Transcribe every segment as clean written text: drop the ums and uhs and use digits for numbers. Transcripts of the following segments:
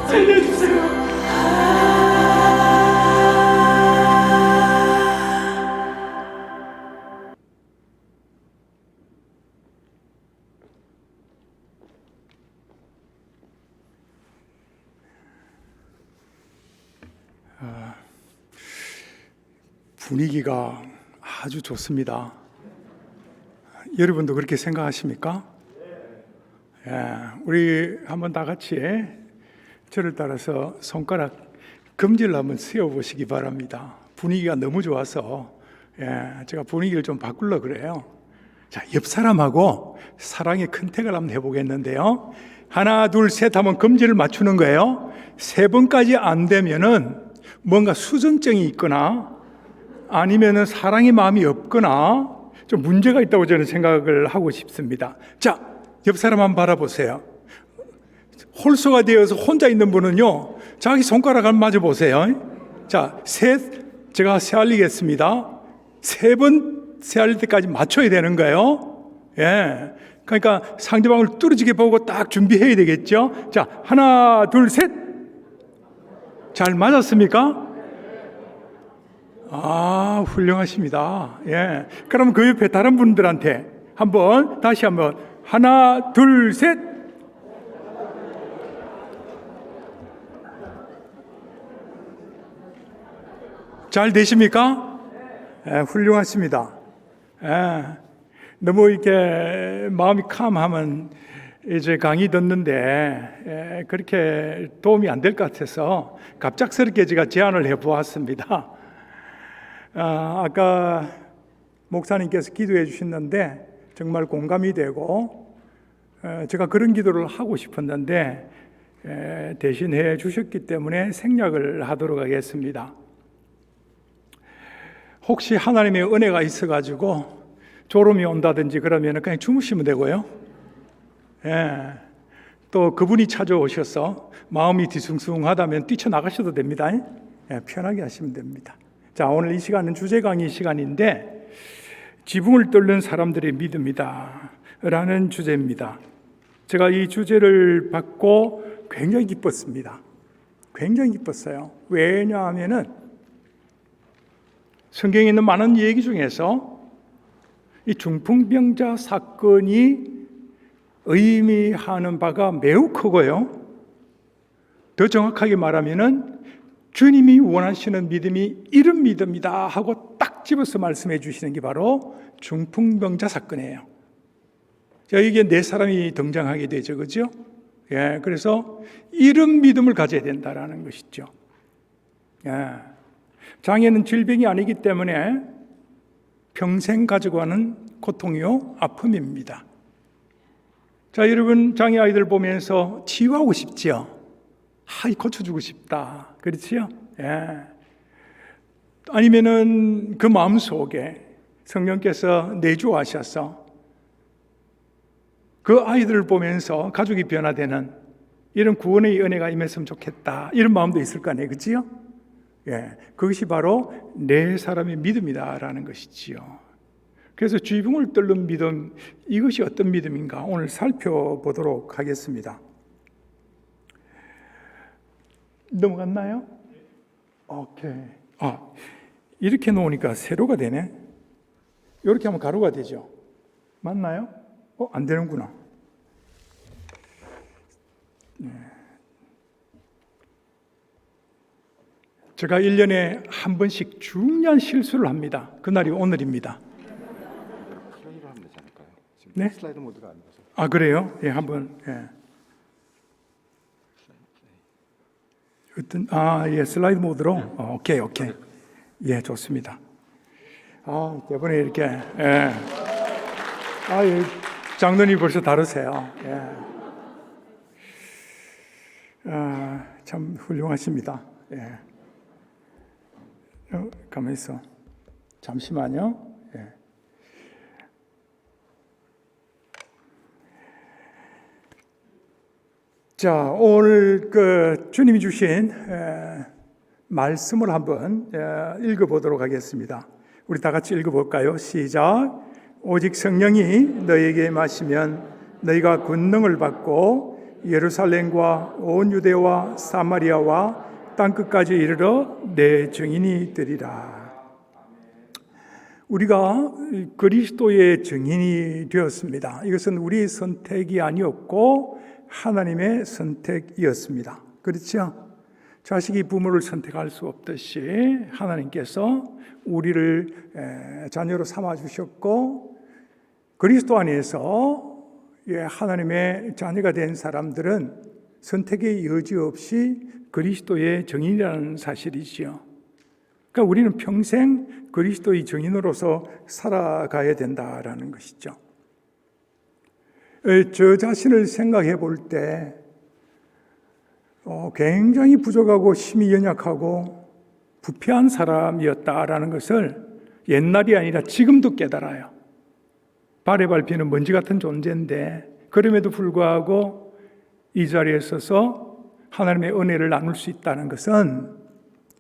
살려주세요. 분위기가 아주 좋습니다. 여러분도 그렇게 생각하십니까? 예, 우리 한번 다 같이 저를 따라서 손가락 검지를 한번 세워보시기 바랍니다. 분위기가 너무 좋아서 제가 분위기를 좀 바꾸려고 그래요. 자, 옆 사람하고 사랑의 컨택을 한번 해보겠는데요. 하나, 둘, 셋 하면 검지를 맞추는 거예요. 세 번까지 안 되면은 뭔가 수전증이 있거나 아니면은 사랑의 마음이 없거나 좀 문제가 있다고 저는 생각을 하고 싶습니다. 자, 옆 사람 한번 바라보세요. 홀수가 되어서 혼자 있는 분은요, 자기 손가락 한번 맞아보세요. 자, 셋, 제가 세알리겠습니다. 세 번 세알릴 때까지 맞춰야 되는 거예요. 예. 그러니까 상대방을 뚫어지게 보고 딱 준비해야 되겠죠. 자, 하나, 둘, 셋. 잘 맞았습니까? 아, 훌륭하십니다. 예. 그럼 그 옆에 다른 분들한테 다시 한번 하나, 둘, 셋. 잘 되십니까? 예, 훌륭하십니다. 예. 너무 이렇게 마음이 캄하면 이제 강의 듣는데 그렇게 도움이 안 될 것 같아서 갑작스럽게 제가 제안을 해보았습니다. 아까 목사님께서 기도해 주셨는데 정말 공감이 되고 제가 그런 기도를 하고 싶었는데 대신해 주셨기 때문에 생략을 하도록 하겠습니다. 혹시 하나님의 은혜가 있어가지고 졸음이 온다든지 그러면 그냥 주무시면 되고요. 또 그분이 찾아오셔서 마음이 뒤숭숭하다면 뛰쳐나가셔도 됩니다. 편하게 하시면 됩니다. 자, 오늘 이 시간은 주제 강의 시간인데 지붕을 뚫는 사람들의 믿음이다 라는 주제입니다. 제가 이 주제를 받고 굉장히 기뻤습니다. 굉장히 기뻤어요. 왜냐하면은 성경에 있는 많은 얘기 중에서 이 중풍병자 사건이 의미하는 바가 매우 크고요. 더 정확하게 말하면은 주님이 원하시는 믿음이 이런 믿음이다 하고 딱 집어서 말씀해 주시는 게 바로 중풍병자 사건이에요. 자, 이게 네 사람이 등장하게 되죠, 그죠? 예, 그래서 이런 믿음을 가져야 된다라는 것이죠. 예, 장애는 질병이 아니기 때문에 평생 가지고 가는 고통이요, 아픔입니다. 자, 여러분 장애 아이들 보면서 치유하고 싶지요? 고쳐주고 싶다. 그렇지요? 예. 아니면은 그 마음 속에 성령께서 내주하셔서 그 아이들을 보면서 가족이 변화되는 이런 구원의 은혜가 임했으면 좋겠다. 이런 마음도 있을 거 아니에요. 그렇지요? 예. 그것이 바로 네 사람의 믿음이다라는 것이지요. 그래서 지붕을 뚫는 믿음, 이것이 어떤 믿음인가 오늘 살펴보도록 하겠습니다. 넘어갔나요? 오케이. 이렇게 놓으니까 세로가 되네. 이렇게 하면 가로가 되죠. 맞나요? 안 되는구나. 네. 제가 1년에 한 번씩 중요한 실수를 합니다. 그날이 오늘입니다. 플레이로 하면 되지 않을까요? 지금 네? 슬라이드 모드가 아니라서. 아, 그래요? 예, 한번. 예. 슬라이드 모드로? 오케이. 예, 좋습니다. 이번에 이렇게, 예. 장르이 벌써 다르세요. 예. 참 훌륭하십니다. 예. 가만히 있어. 잠시만요. 예. 자, 오늘 주님이 주신 말씀을 한번 읽어보도록 하겠습니다. 우리 다 같이 읽어볼까요? 시작. 오직 성령이 너희에게 마시면 너희가 권능을 받고 예루살렘과 온 유대와 사마리아와 땅끝까지 이르러 내 증인이 되리라. 우리가 그리스도의 증인이 되었습니다. 이것은 우리의 선택이 아니었고 하나님의 선택이었습니다. 그렇죠? 자식이 부모를 선택할 수 없듯이 하나님께서 우리를 자녀로 삼아주셨고, 그리스도 안에서 하나님의 자녀가 된 사람들은 선택의 여지 없이 그리스도의 증인이라는 사실이지요. 그러니까 우리는 평생 그리스도의 증인으로서 살아가야 된다라는 것이죠. 저 자신을 생각해 볼 때 굉장히 부족하고 힘이 연약하고 부패한 사람이었다라는 것을 옛날이 아니라 지금도 깨달아요. 발에 밟히는 먼지 같은 존재인데 그럼에도 불구하고 이 자리에 서서 하나님의 은혜를 나눌 수 있다는 것은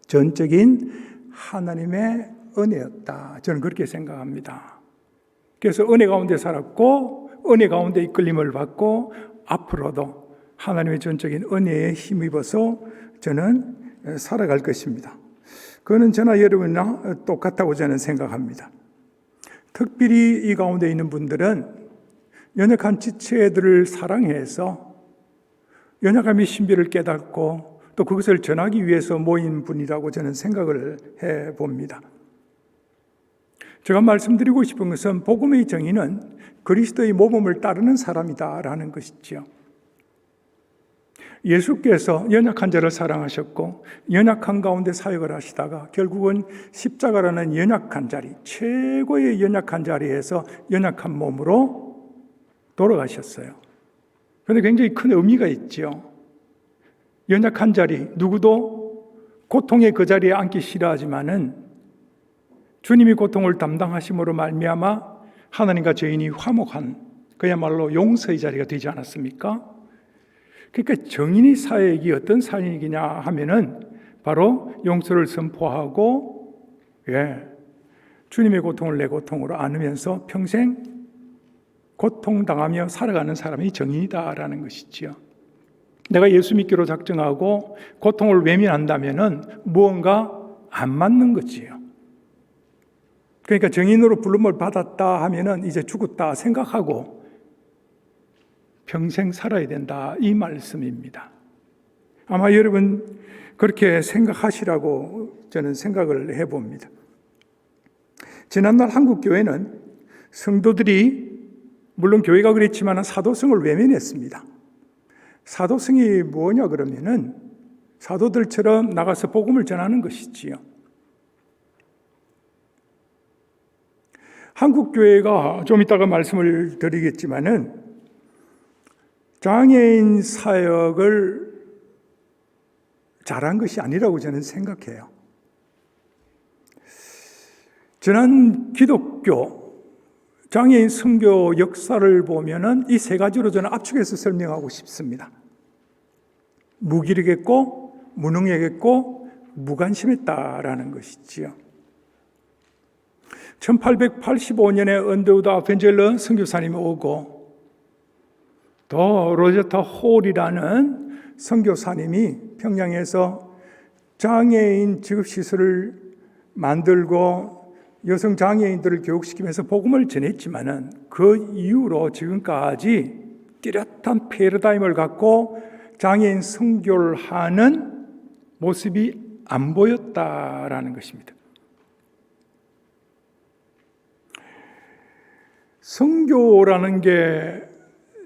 전적인 하나님의 은혜였다. 저는 그렇게 생각합니다. 그래서 은혜 가운데 살았고 은혜 가운데 이끌림을 받고 앞으로도 하나님의 전적인 은혜에 힘입어서 저는 살아갈 것입니다. 그거는 저나 여러분이나 똑같다고 저는 생각합니다. 특별히 이 가운데 있는 분들은 연약한 지체들을 사랑해서 연약함의 신비를 깨닫고 또 그것을 전하기 위해서 모인 분이라고 저는 생각을 해봅니다. 제가 말씀드리고 싶은 것은 복음의 정의는 그리스도의 모범을 따르는 사람이다라는 것이지요. 예수께서 연약한 자를 사랑하셨고 연약한 가운데 사역을 하시다가 결국은 십자가라는 연약한 자리, 최고의 연약한 자리에서 연약한 몸으로 돌아가셨어요. 그런데 굉장히 큰 의미가 있죠. 연약한 자리, 누구도 고통의 그 자리에 앉기 싫어하지만은 주님이 고통을 담당하심으로 말미암아 하나님과 죄인이 화목한 그야말로 용서의 자리가 되지 않았습니까? 그러니까 정인의 사역이 어떤 사역이냐 하면은 바로 용서를 선포하고 주님의 고통을 내 고통으로 안으면서 평생 고통당하며 살아가는 사람이 정인이다라는 것이지요. 내가 예수 믿기로 작정하고 고통을 외면한다면은 무언가 안 맞는 거지요. 그러니까 정인으로 부름을 받았다 하면은 이제 죽었다 생각하고 평생 살아야 된다, 이 말씀입니다. 아마 여러분 그렇게 생각하시라고 저는 생각을 해봅니다. 지난날 한국교회는 성도들이 물론 교회가 그랬지만 사도성을 외면했습니다. 사도성이 뭐냐 그러면은 사도들처럼 나가서 복음을 전하는 것이지요. 한국교회가 좀 이따가 말씀을 드리겠지만은 장애인 사역을 잘한 것이 아니라고 저는 생각해요. 지난 기독교 장애인 선교 역사를 보면은 이 세 가지로 저는 압축해서 설명하고 싶습니다. 무기력했고, 무능력했고, 무관심했다라는 것이지요. 1885년에 언더우드 아펜젤러 선교사님이 오고 또 로제타 홀이라는 선교사님이 평양에서 장애인 직업시설을 만들고 여성 장애인들을 교육시키면서 복음을 전했지만은 그 이후로 지금까지 뚜렷한 패러다임을 갖고 장애인 선교를 하는 모습이 안 보였다라는 것입니다. 선교라는 게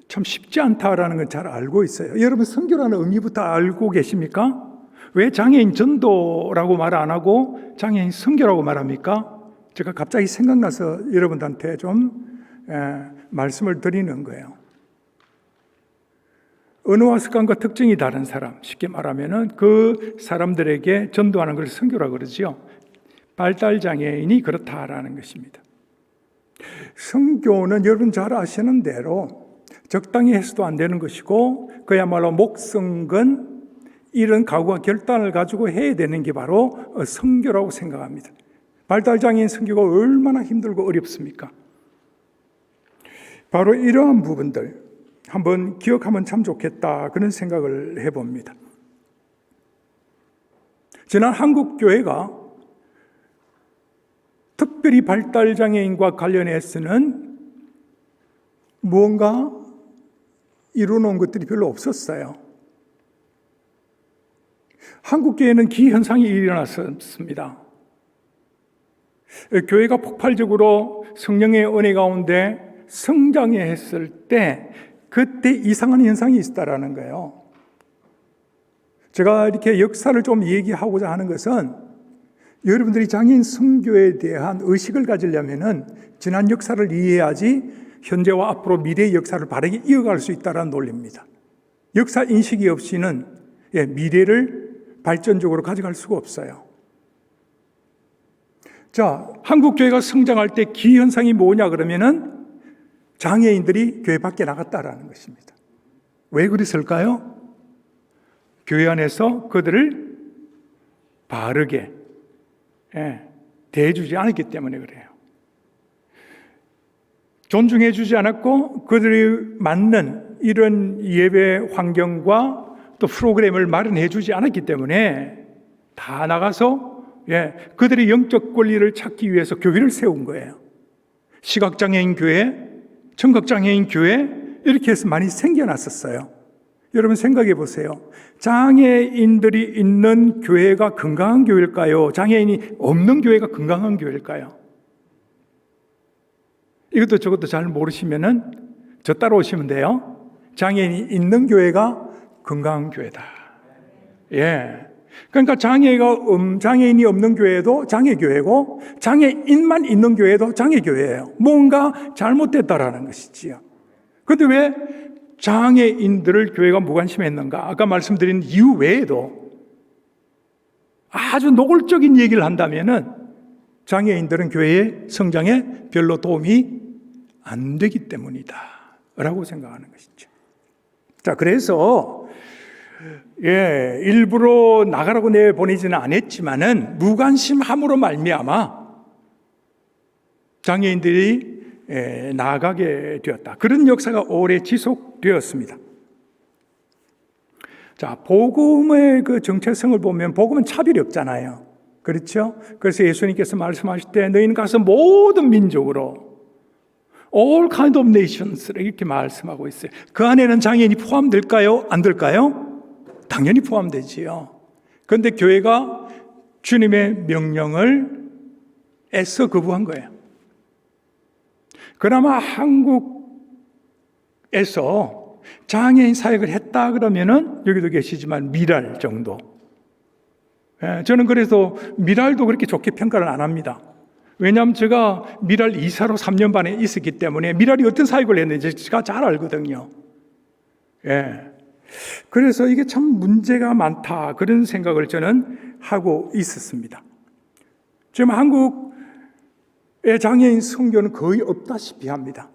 참 쉽지 않다라는 건 잘 알고 있어요. 여러분 선교라는 의미부터 알고 계십니까? 왜 장애인 전도라고 말 안 하고 장애인 선교라고 말합니까? 제가 갑자기 생각나서 여러분들한테 좀 말씀을 드리는 거예요. 언어와 습관과 특징이 다른 사람, 쉽게 말하면은 그 사람들에게 전도하는 걸 선교라고 그러죠. 발달 장애인이 그렇다라는 것입니다. 선교는 여러분 잘 아시는 대로 적당히 해서도 안 되는 것이고 그야말로 목성근 이런 각오와 결단을 가지고 해야 되는 게 바로 선교라고 생각합니다. 발달장애인 선교가 얼마나 힘들고 어렵습니까? 바로 이러한 부분들, 한번 기억하면 참 좋겠다 그런 생각을 해봅니다. 지난 한국교회가 특별히 발달장애인과 관련해서는 무언가 이루어놓은 것들이 별로 없었어요. 한국교회는 기현상이 일어났습니다. 교회가 폭발적으로 성령의 은혜 가운데 성장했을 때 그때 이상한 현상이 있었다라는 거예요. 제가 이렇게 역사를 좀 얘기하고자 하는 것은 여러분들이 장애인 선교에 대한 의식을 가지려면은 지난 역사를 이해해야지 현재와 앞으로 미래의 역사를 바르게 이어갈 수 있다는 논리입니다. 역사 인식이 없이는 미래를 발전적으로 가져갈 수가 없어요. 자, 한국교회가 성장할 때 기현상이 뭐냐 그러면은 장애인들이 교회 밖에 나갔다라는 것입니다. 왜 그랬을까요? 교회 안에서 그들을 바르게 대해주지 않았기 때문에 그래요. 존중해 주지 않았고 그들이 맞는 이런 예배 환경과 또 프로그램을 마련해 주지 않았기 때문에 다 나가서 그들의 영적 권리를 찾기 위해서 교회를 세운 거예요. 시각장애인 교회, 청각장애인 교회 이렇게 해서 많이 생겨났었어요. 여러분 생각해 보세요. 장애인들이 있는 교회가 건강한 교회일까요? 장애인이 없는 교회가 건강한 교회일까요? 이것도 저것도 잘 모르시면은 저 따라오시면 돼요. 장애인이 있는 교회가 건강한 교회다. 그러니까 장애인이 없는 교회도 장애교회고 장애인만 있는 교회도 장애교회예요. 뭔가 잘못됐다라는 것이지요. 그런데 왜 장애인들을 교회가 무관심했는가? 아까 말씀드린 이유 외에도 아주 노골적인 얘기를 한다면은 장애인들은 교회의 성장에 별로 도움이 안 되기 때문이다 라고 생각하는 것이죠. 자, 그래서 일부러 나가라고 내보내지는 않았지만은 무관심함으로 말미암아 장애인들이 나가게 되었다. 그런 역사가 오래 지속되었습니다. 자, 복음의 그 정체성을 보면 복음은 차별이 없잖아요. 그렇죠? 그래서 예수님께서 말씀하실 때 너희는 가서 모든 민족으로 all kind of nations 이렇게 말씀하고 있어요. 그 안에는 장애인이 포함될까요? 안 될까요? 당연히 포함되지요. 그런데 교회가 주님의 명령을 애써 거부한 거예요. 그나마 한국에서 장애인 사역을 했다 그러면은 여기도 계시지만 미랄 정도. 저는 그래서 미랄도 그렇게 좋게 평가를 안 합니다. 왜냐하면 제가 미랄 이사로 3년 반에 있었기 때문에 미랄이 어떤 사역을 했는지 제가 잘 알거든요. 그래서 이게 참 문제가 많다 그런 생각을 저는 하고 있었습니다. 지금 한국의 장애인 선교는 거의 없다시피 합니다.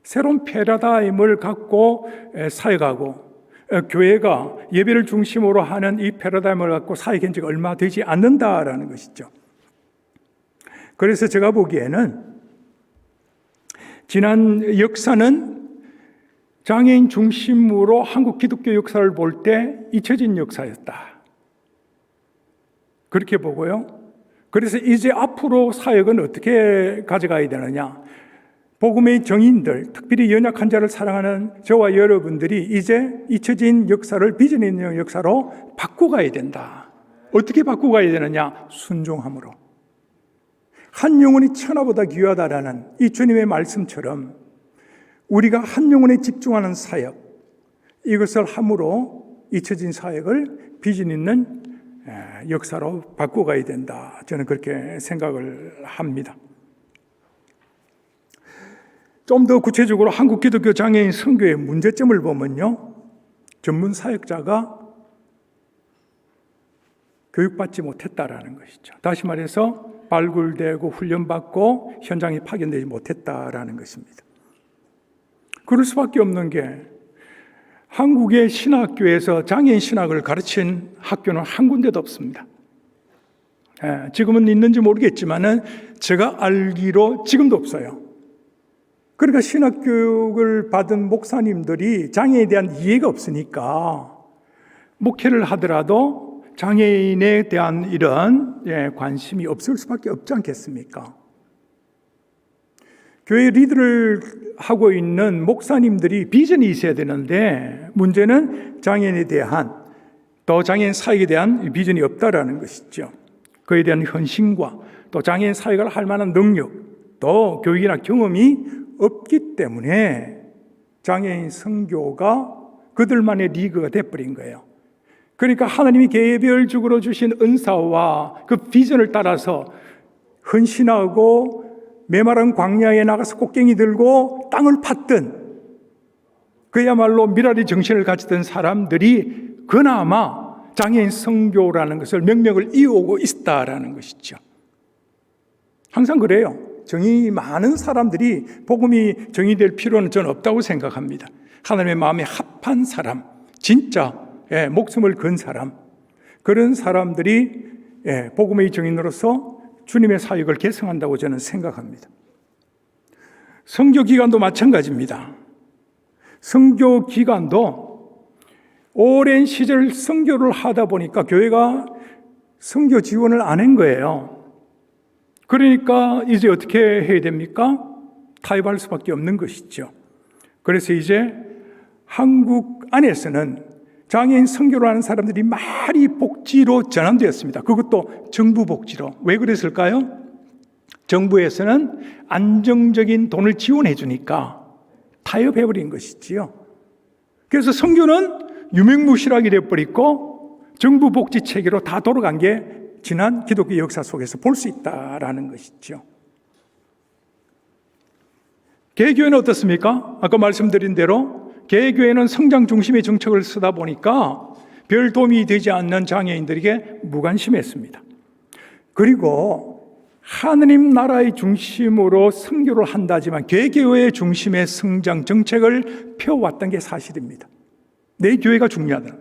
새로운 패러다임을 갖고 사역하고 교회가 예배를 중심으로 하는 이 패러다임을 갖고 사역한 지가 얼마 되지 않는다라는 것이죠. 그래서 제가 보기에는 지난 역사는 장애인 중심으로 한국 기독교 역사를 볼 때 잊혀진 역사였다. 그렇게 보고요. 그래서 이제 앞으로 사역은 어떻게 가져가야 되느냐. 복음의 정인들, 특별히 연약한 자를 사랑하는 저와 여러분들이 이제 잊혀진 역사를 비전 있는 역사로 바꿔가야 된다. 어떻게 바꿔가야 되느냐? 순종함으로. 한 영혼이 천하보다 귀하다라는 이 주님의 말씀처럼 우리가 한 영혼에 집중하는 사역, 이것을 함으로 잊혀진 사역을 비전 있는 역사로 바꿔가야 된다. 저는 그렇게 생각을 합니다. 좀 더 구체적으로 한국 기독교 장애인 선교의 문제점을 보면요, 전문 사역자가 교육받지 못했다라는 것이죠. 다시 말해서 발굴되고 훈련받고 현장에 파견되지 못했다라는 것입니다. 그럴 수밖에 없는 게 한국의 신학교에서 장애인 신학을 가르친 학교는 한 군데도 없습니다. 지금은 있는지 모르겠지만은 제가 알기로 지금도 없어요. 그러니까 신학교육을 받은 목사님들이 장애에 대한 이해가 없으니까 목회를 하더라도 장애인에 대한 이런 관심이 없을 수밖에 없지 않겠습니까? 교회 리드를 하고 있는 목사님들이 비전이 있어야 되는데 문제는 장애인에 대한 또 장애인 사역에 대한 비전이 없다라는 것이죠. 그에 대한 헌신과 또 장애인 사역을 할 만한 능력 또 교육이나 경험이 없기 때문에 장애인 선교가 그들만의 리그가 돼버린 거예요. 그러니까 하나님이 개별적으로 주신 은사와 그 비전을 따라서 헌신하고 메마른 광야에 나가서 곡괭이 들고 땅을 팠던 그야말로 미라리 정신을 가지던 사람들이 그나마 장애인 선교라는 것을 명맥을 이어오고 있다라는 것이죠. 항상 그래요. 정이 많은 사람들이 복음이 정의될 필요는 저는 없다고 생각합니다. 하나님의 마음에 합한 사람, 진짜 목숨을 건 사람, 그런 사람들이 복음의 정인으로서 주님의 사역을 계승한다고 저는 생각합니다. 선교 기간도 마찬가지입니다. 선교 기간도 오랜 시절 선교를 하다 보니까 교회가 선교 지원을 안 한 거예요. 그러니까 이제 어떻게 해야 됩니까? 타협할 수밖에 없는 것이죠. 그래서 이제 한국 안에서는 장애인 선교를 하는 사람들이 많이 복지로 전환되었습니다. 그것도 정부 복지로. 왜 그랬을까요? 정부에서는 안정적인 돈을 지원해 주니까 타협해버린 것이지요. 그래서 선교는 유명무실하게 되어버리고 정부 복지 체계로 다 돌아간 게 지난 기독교 역사 속에서 볼 수 있다라는 것이죠. 개교회는 어떻습니까? 아까 말씀드린 대로 개교회는 성장 중심의 정책을 쓰다 보니까 별 도움이 되지 않는 장애인들에게 무관심했습니다. 그리고 하느님 나라의 중심으로 선교를 한다지만 개교회의 중심의 성장 정책을 펴왔던 게 사실입니다. 내 교회가 중요하다.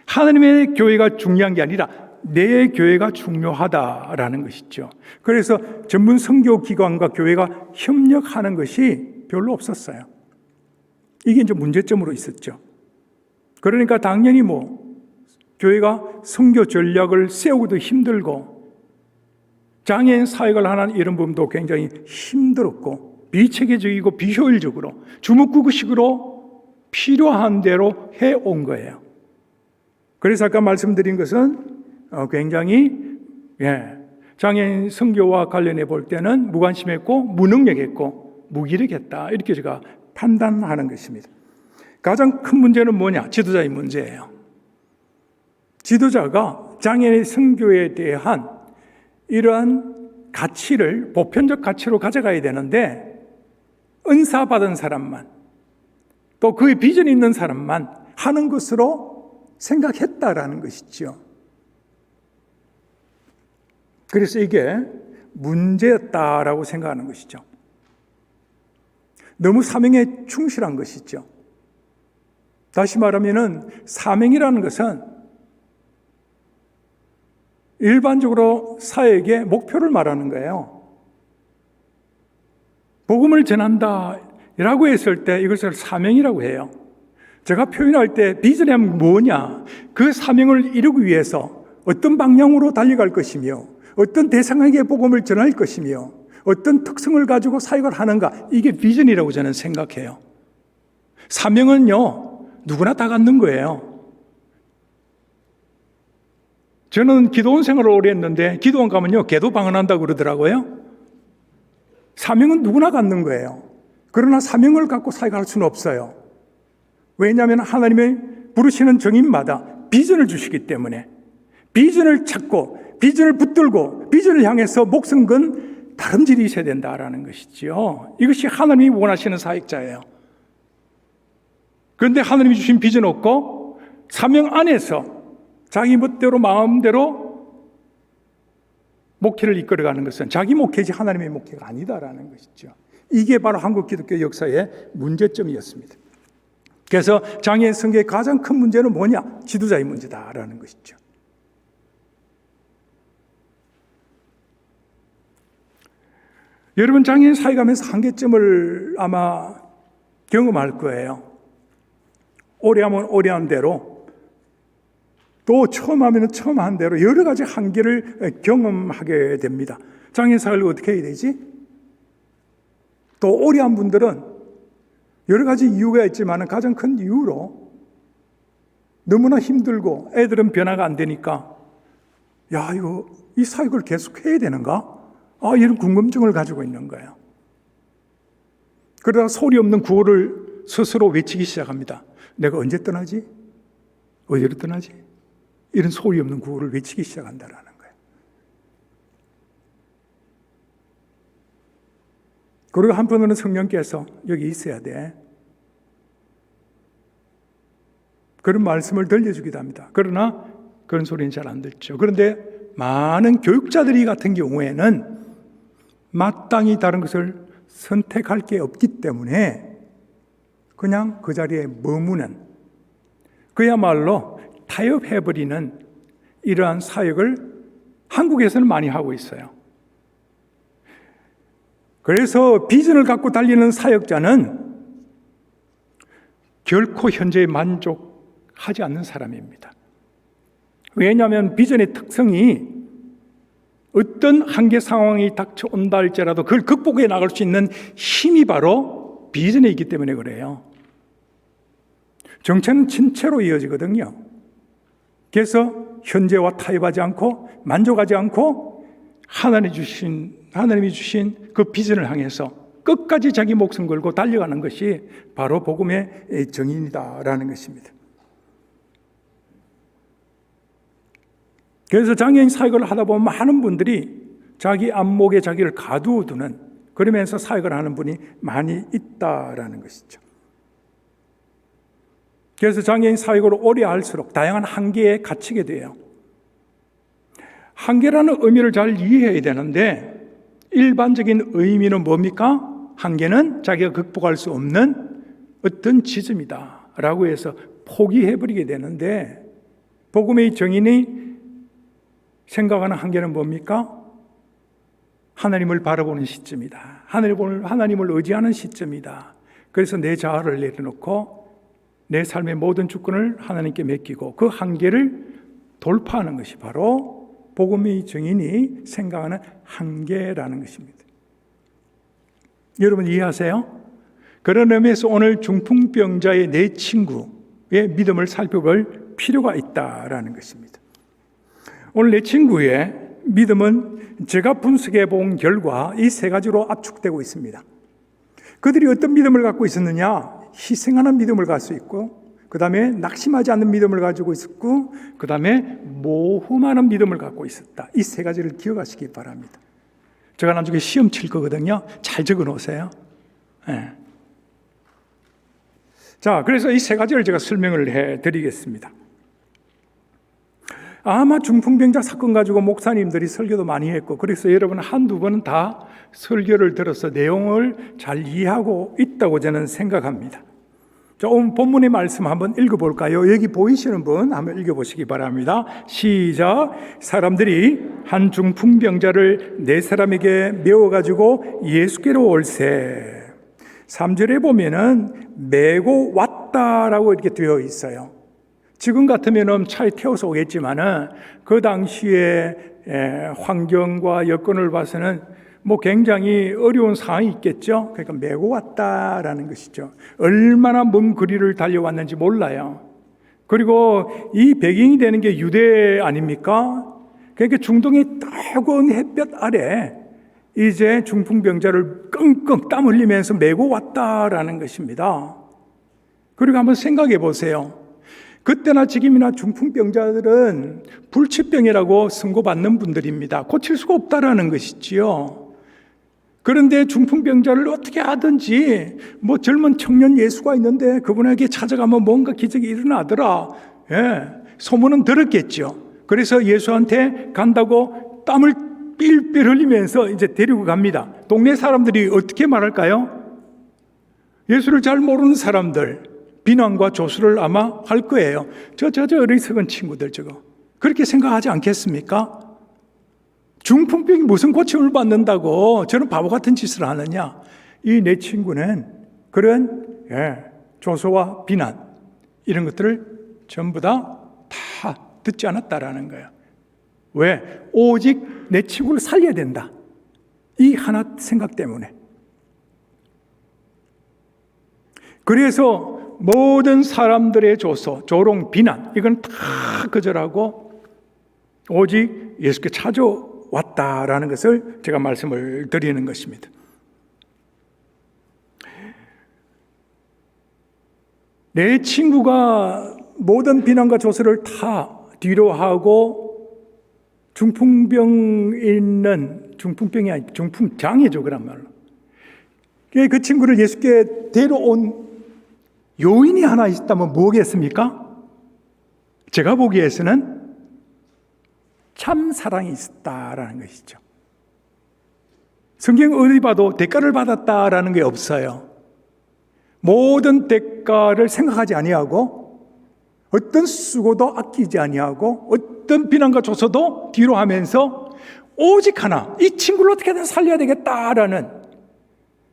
하느님의 교회가 중요한 게 아니라 내 교회가 중요하다라는 것이죠. 그래서 전문 선교 기관과 교회가 협력하는 것이 별로 없었어요. 이게 이제 문제점으로 있었죠. 그러니까 당연히 교회가 선교 전략을 세우기도 힘들고 장애인 사역을 하는 이런 부분도 굉장히 힘들었고 비체계적이고 비효율적으로 주먹구구식으로 필요한 대로 해온 거예요. 그래서 아까 말씀드린 것은 굉장히 장애인 선교와 관련해 볼 때는 무관심했고 무능력했고 무기력했다 이렇게 제가 판단하는 것입니다. 가장 큰 문제는 뭐냐? 지도자의 문제예요. 지도자가 장애인 선교에 대한 이러한 가치를 보편적 가치로 가져가야 되는데 은사 받은 사람만 또 그의 비전이 있는 사람만 하는 것으로 생각했다라는 것이죠. 그래서 이게 문제였다라고 생각하는 것이죠. 너무 사명에 충실한 것이죠. 다시 말하면 사명이라는 것은 일반적으로 사역의 목표를 말하는 거예요. 복음을 전한다라고 했을 때 이것을 사명이라고 해요. 제가 표현할 때 비전이 뭐냐? 그 사명을 이루기 위해서 어떤 방향으로 달려갈 것이며 어떤 대상에게 복음을 전할 것이며 어떤 특성을 가지고 사역을 하는가, 이게 비전이라고 저는 생각해요. 사명은요 누구나 다 갖는 거예요. 저는 기도원 생활을 오래 했는데 기도원 가면요 개도 방언한다고 그러더라고요. 사명은 누구나 갖는 거예요. 그러나 사명을 갖고 사역할 수는 없어요. 왜냐하면 하나님의 부르시는 정인마다 비전을 주시기 때문에 비전을 찾고 비전을 붙들고 비전을 향해서 목숨 건 다름질이 있어야 된다라는 것이죠. 이것이 하나님이 원하시는 사역자예요. 그런데 하나님이 주신 비전 없고 사명 안에서 자기 멋대로 마음대로 목회를 이끌어가는 것은 자기 목회지 하나님의 목회가 아니다라는 것이죠. 이게 바로 한국 기독교 역사의 문제점이었습니다. 그래서 장애인 선교의 가장 큰 문제는 뭐냐? 지도자의 문제다라는 것이죠. 여러분 장애인 사회 가면서 한계점을 아마 경험할 거예요. 오래 하면 오래 한 대로, 또 처음 하면 처음 한 대로 여러 가지 한계를 경험하게 됩니다. 장애인 사회를 어떻게 해야 되지? 또 오래 한 분들은 여러 가지 이유가 있지만 가장 큰 이유로 너무나 힘들고 애들은 변화가 안 되니까 야, 이 사역을 계속 해야 되는가? 이런 궁금증을 가지고 있는 거예요. 그러다가 소리 없는 구호를 스스로 외치기 시작합니다. 내가 언제 떠나지? 어디로 떠나지? 이런 소리 없는 구호를 외치기 시작한다라는 거예요. 그리고 한편으로는 성령께서 여기 있어야 돼. 그런 말씀을 들려주기도 합니다. 그러나 그런 소리는 잘 안 듣죠. 그런데 많은 교육자들이 같은 경우에는 마땅히 다른 것을 선택할 게 없기 때문에 그냥 그 자리에 머무는, 그야말로 타협해버리는 이러한 사역을 한국에서는 많이 하고 있어요. 그래서 비전을 갖고 달리는 사역자는 결코 현재에 만족하지 않는 사람입니다. 왜냐하면 비전의 특성이 어떤 한계 상황이 닥쳐온다 할지라도 그걸 극복해 나갈 수 있는 힘이 바로 비전에 있기 때문에 그래요. 정체는 진체로 이어지거든요. 그래서 현재와 타협하지 않고 만족하지 않고 하나님이 주신 그 비전을 향해서 끝까지 자기 목숨 걸고 달려가는 것이 바로 복음의 정인이다라는 것입니다. 그래서 장애인 사역을 하다 보면 많은 분들이 자기 안목에 자기를 가두어두는, 그러면서 사역을 하는 분이 많이 있다라는 것이죠. 그래서 장애인 사역을 오래 할수록 다양한 한계에 갇히게 돼요. 한계라는 의미를 잘 이해해야 되는데 일반적인 의미는 뭡니까? 한계는 자기가 극복할 수 없는 어떤 지점이다 라고 해서 포기해버리게 되는데, 복음의 정인이 생각하는 한계는 뭡니까? 하나님을 바라보는 시점이다. 하나님을 의지하는 시점이다. 그래서 내 자아를 내려놓고 내 삶의 모든 주권을 하나님께 맡기고 그 한계를 돌파하는 것이 바로 복음의 정인이 생각하는 한계라는 것입니다. 여러분 이해하세요? 그런 의미에서 오늘 중풍병자의 내 친구의 믿음을 살펴볼 필요가 있다라는 것입니다. 오늘 내 친구의 믿음은 제가 분석해 본 결과 이 세 가지로 압축되고 있습니다. 그들이 어떤 믿음을 갖고 있었느냐? 희생하는 믿음을 가지고 있고, 그 다음에 낙심하지 않는 믿음을 가지고 있었고, 그 다음에 모험하는 믿음을 갖고 있었다. 이 세 가지를 기억하시기 바랍니다. 제가 나중에 시험 칠 거거든요. 잘 적어 놓으세요. 네. 자, 그래서 이 세 가지를 제가 설명을 해 드리겠습니다. 아마 중풍병자 사건 가지고 목사님들이 설교도 많이 했고, 그래서 여러분 한두 번은 다 설교를 들어서 내용을 잘 이해하고 있다고 저는 생각합니다. 자, 오늘 본문의 말씀 한번 읽어볼까요? 여기 보이시는 분 한번 읽어보시기 바랍니다. 시작. 사람들이 한 중풍병자를 네 사람에게 메워가지고 예수께로 올세. 3절에 보면은 메고 왔다라고 이렇게 되어 있어요. 지금 같으면 차에 태워서 오겠지만은 그 당시에 환경과 여건을 봐서는 굉장히 어려운 상황이 있겠죠. 그러니까 메고 왔다라는 것이죠. 얼마나 먼 거리를 달려왔는지 몰라요. 그리고 이 배경이 되는 게 유대 아닙니까? 그러니까 중동의 뜨거운 햇볕 아래 이제 중풍병자를 끙끙 땀 흘리면서 메고 왔다라는 것입니다. 그리고 한번 생각해 보세요. 그때나 지금이나 중풍병자들은 불치병이라고 선고받는 분들입니다. 고칠 수가 없다라는 것이지요. 그런데 중풍병자를 어떻게 하든지 젊은 청년 예수가 있는데 그분에게 찾아가면 뭔가 기적이 일어나더라. 소문은 들었겠죠. 그래서 예수한테 간다고 땀을 삘삘 흘리면서 이제 데리고 갑니다. 동네 사람들이 어떻게 말할까요? 예수를 잘 모르는 사람들 비난과 조수를 아마 할 거예요. 저 어리석은 친구들 저거. 그렇게 생각하지 않겠습니까? 중풍병이 무슨 고침을 받는다고 저런 바보 같은 짓을 하느냐. 이 내 친구는 그런 조소와 비난 이런 것들을 전부 다 듣지 않았다라는 거예요. 왜? 오직 내 친구를 살려야 된다. 이 하나 생각 때문에. 그래서 모든 사람들의 조소, 조롱, 비난 이건 다 거절하고 오직 예수께 찾아왔다라는 것을 제가 말씀을 드리는 것입니다. 내 친구가 모든 비난과 조소를 다 뒤로 하고 중풍병이 아니 중풍장애죠, 그런 말로. 그 친구를 예수께 데려온 요인이 하나 있다면 뭐겠습니까? 제가 보기에서는 참 사랑이 있었다라는 것이죠. 성경 어디 봐도 대가를 받았다라는 게 없어요. 모든 대가를 생각하지 아니하고 어떤 수고도 아끼지 아니하고 어떤 비난과 조소도 뒤로 하면서 오직 하나, 이 친구를 어떻게든 살려야 되겠다라는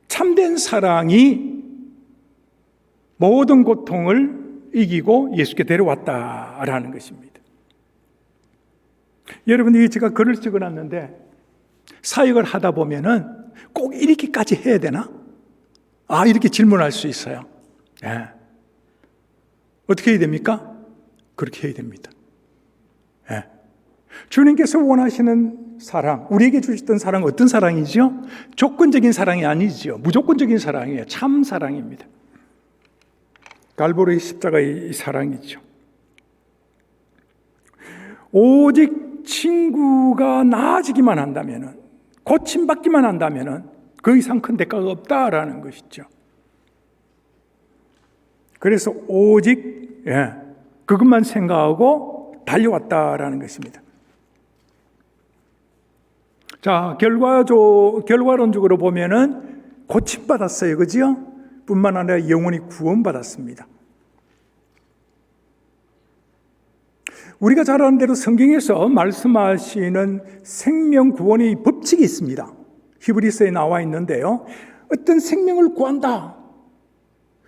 참된 사랑이 모든 고통을 이기고 예수께 데려왔다라는 것입니다. 여러분, 제가 글을 적어놨는데 사역을 하다 보면은 꼭 이렇게까지 해야 되나? 이렇게 질문할 수 있어요. 네. 어떻게 해야 됩니까? 그렇게 해야 됩니다. 네. 주님께서 원하시는 사랑, 우리에게 주셨던 사랑은 어떤 사랑이죠? 조건적인 사랑이 아니죠. 무조건적인 사랑이에요. 참 사랑입니다. 갈보리 십자가의 사랑이죠. 오직 친구가 나아지기만 한다면, 고침받기만 한다면 그 이상 큰 대가가 없다라는 것이죠. 그래서 오직 그것만 생각하고 달려왔다라는 것입니다. 자, 결과론적으로 보면은 고침받았어요. 그죠? 뿐만 아니라 영원히 구원받았습니다. 우리가 잘 아는 대로 성경에서 말씀하시는 생명 구원의 법칙이 있습니다. 히브리서에 나와 있는데요. 어떤 생명을 구한다.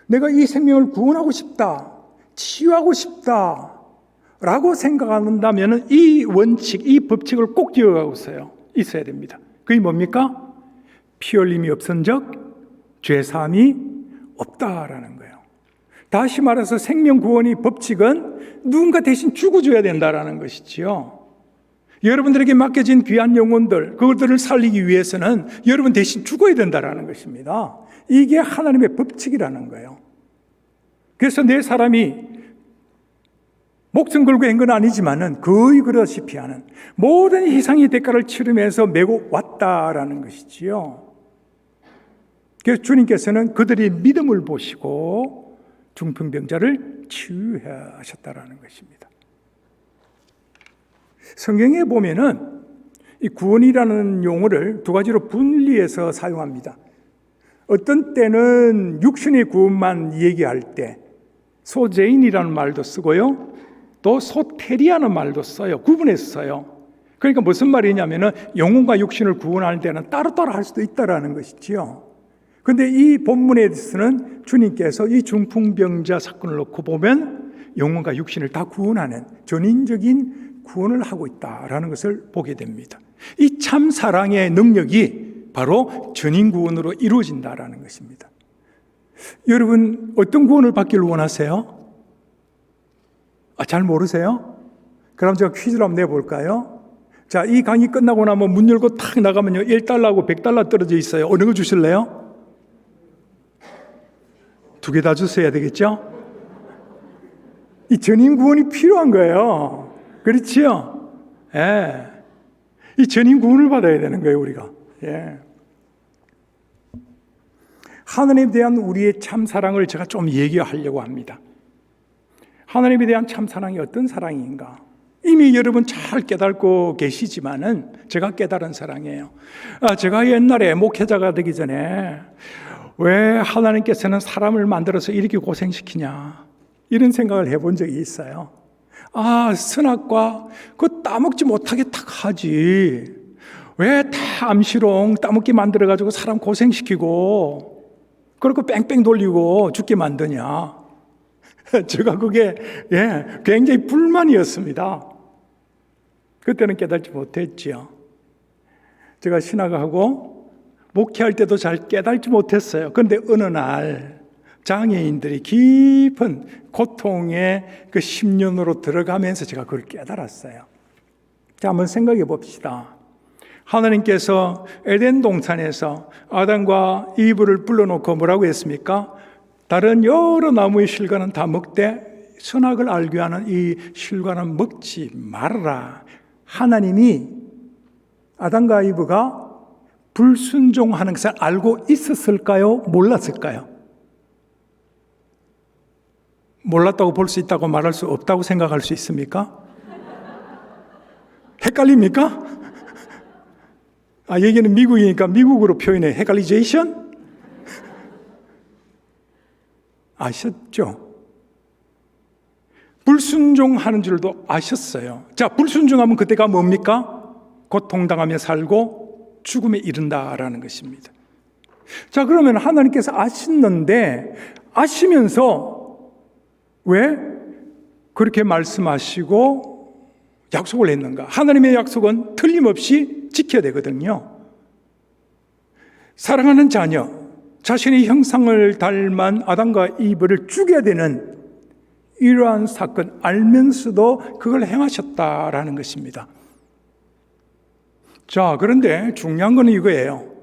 내가 이 생명을 구원하고 싶다. 치유하고 싶다. 라고 생각한다면 이 원칙, 이 법칙을 꼭 기억하고 있어야 됩니다. 그게 뭡니까? 피 흘림이 없은 적 죄사함이 없다라는 거예요. 다시 말해서 생명 구원의 법칙은 누군가 대신 죽어줘야 된다라는 것이지요. 여러분들에게 맡겨진 귀한 영혼들, 그것들을 살리기 위해서는 여러분 대신 죽어야 된다라는 것입니다. 이게 하나님의 법칙이라는 거예요. 그래서 내 사람이 목숨 걸고 한 건 아니지만은 거의 그러시피 하는 모든 희생의 대가를 치르면서 메고 왔다라는 것이지요. 그래서 주님께서는 그들의 믿음을 보시고 중풍병자를 치유하셨다라는 것입니다. 성경에 보면은 이 구원이라는 용어를 두 가지로 분리해서 사용합니다. 어떤 때는 육신의 구원만 얘기할 때 소제인이라는 말도 쓰고요. 또 소테리아는 말도 써요. 구분해서 써요. 그러니까 무슨 말이냐면은 영혼과 육신을 구원할 때는 따로따로 할 수도 있다라는 것이지요. 그런데 이 본문에서는 주님께서 이 중풍병자 사건을 놓고 보면 영혼과 육신을 다 구원하는 전인적인 구원을 하고 있다라는 것을 보게 됩니다. 이 참 사랑의 능력이 바로 전인 구원으로 이루어진다라는 것입니다. 여러분, 어떤 구원을 받기를 원하세요? 잘 모르세요? 그럼 제가 퀴즈를 한번 내볼까요? 자, 이 강의 끝나고 나면 문 열고 탁 나가면요, 1달러하고 100달러 떨어져 있어요. 어느 거 주실래요? 두 개 다 주셔야 되겠죠? 이 전인 구원이 필요한 거예요. 그렇지요? 예. 이 전인 구원을 받아야 되는 거예요, 우리가. 예. 하나님에 대한 우리의 참 사랑을 제가 좀 얘기하려고 합니다. 하나님에 대한 참 사랑이 어떤 사랑인가? 이미 여러분 잘 깨닫고 계시지만은 제가 깨달은 사랑이에요. 제가 옛날에 목회자가 되기 전에 왜 하나님께서는 사람을 만들어서 이렇게 고생시키냐 이런 생각을 해본 적이 있어요. 선악과 그 따먹지 못하게 딱 하지. 왜 다 암시롱 따먹게 만들어가지고 사람 고생시키고 그렇고 뺑뺑 돌리고 죽게 만드냐. 제가 그게 굉장히 불만이었습니다. 그때는 깨닫지 못했지요. 제가 신학하고 목회할 때도 잘 깨닫지 못했어요. 그런데 어느 날 장애인들이 깊은 고통의 그 10년으로 들어가면서 제가 그걸 깨달았어요. 자, 한번 생각해 봅시다. 하나님께서 에덴 동산에서 아담과 이브를 불러놓고 뭐라고 했습니까? 다른 여러 나무의 실과는 다 먹되 선악을 알게 하는 이 실과는 먹지 말아라. 하나님이 아담과 이브가 불순종하는 것을 알고 있었을까요? 몰랐을까요? 몰랐다고 볼 수 있다고 말할 수 없다고 생각할 수 있습니까? 헷갈립니까? 여기는 미국이니까 미국으로 표현해. 헷갈리제이션? 아셨죠? 불순종하는 줄도 아셨어요. 자, 불순종하면 그때가 뭡니까? 고통당하며 살고 죽음에 이른다라는 것입니다. 자, 그러면 하나님께서 아시는데 아시면서 왜 그렇게 말씀하시고 약속을 했는가? 하나님의 약속은 틀림없이 지켜야 되거든요. 사랑하는 자녀, 자신의 형상을 닮은 아담과 이브를 죽여야 되는 이러한 사건 알면서도 그걸 행하셨다라는 것입니다. 자, 그런데 중요한 것은 이거예요.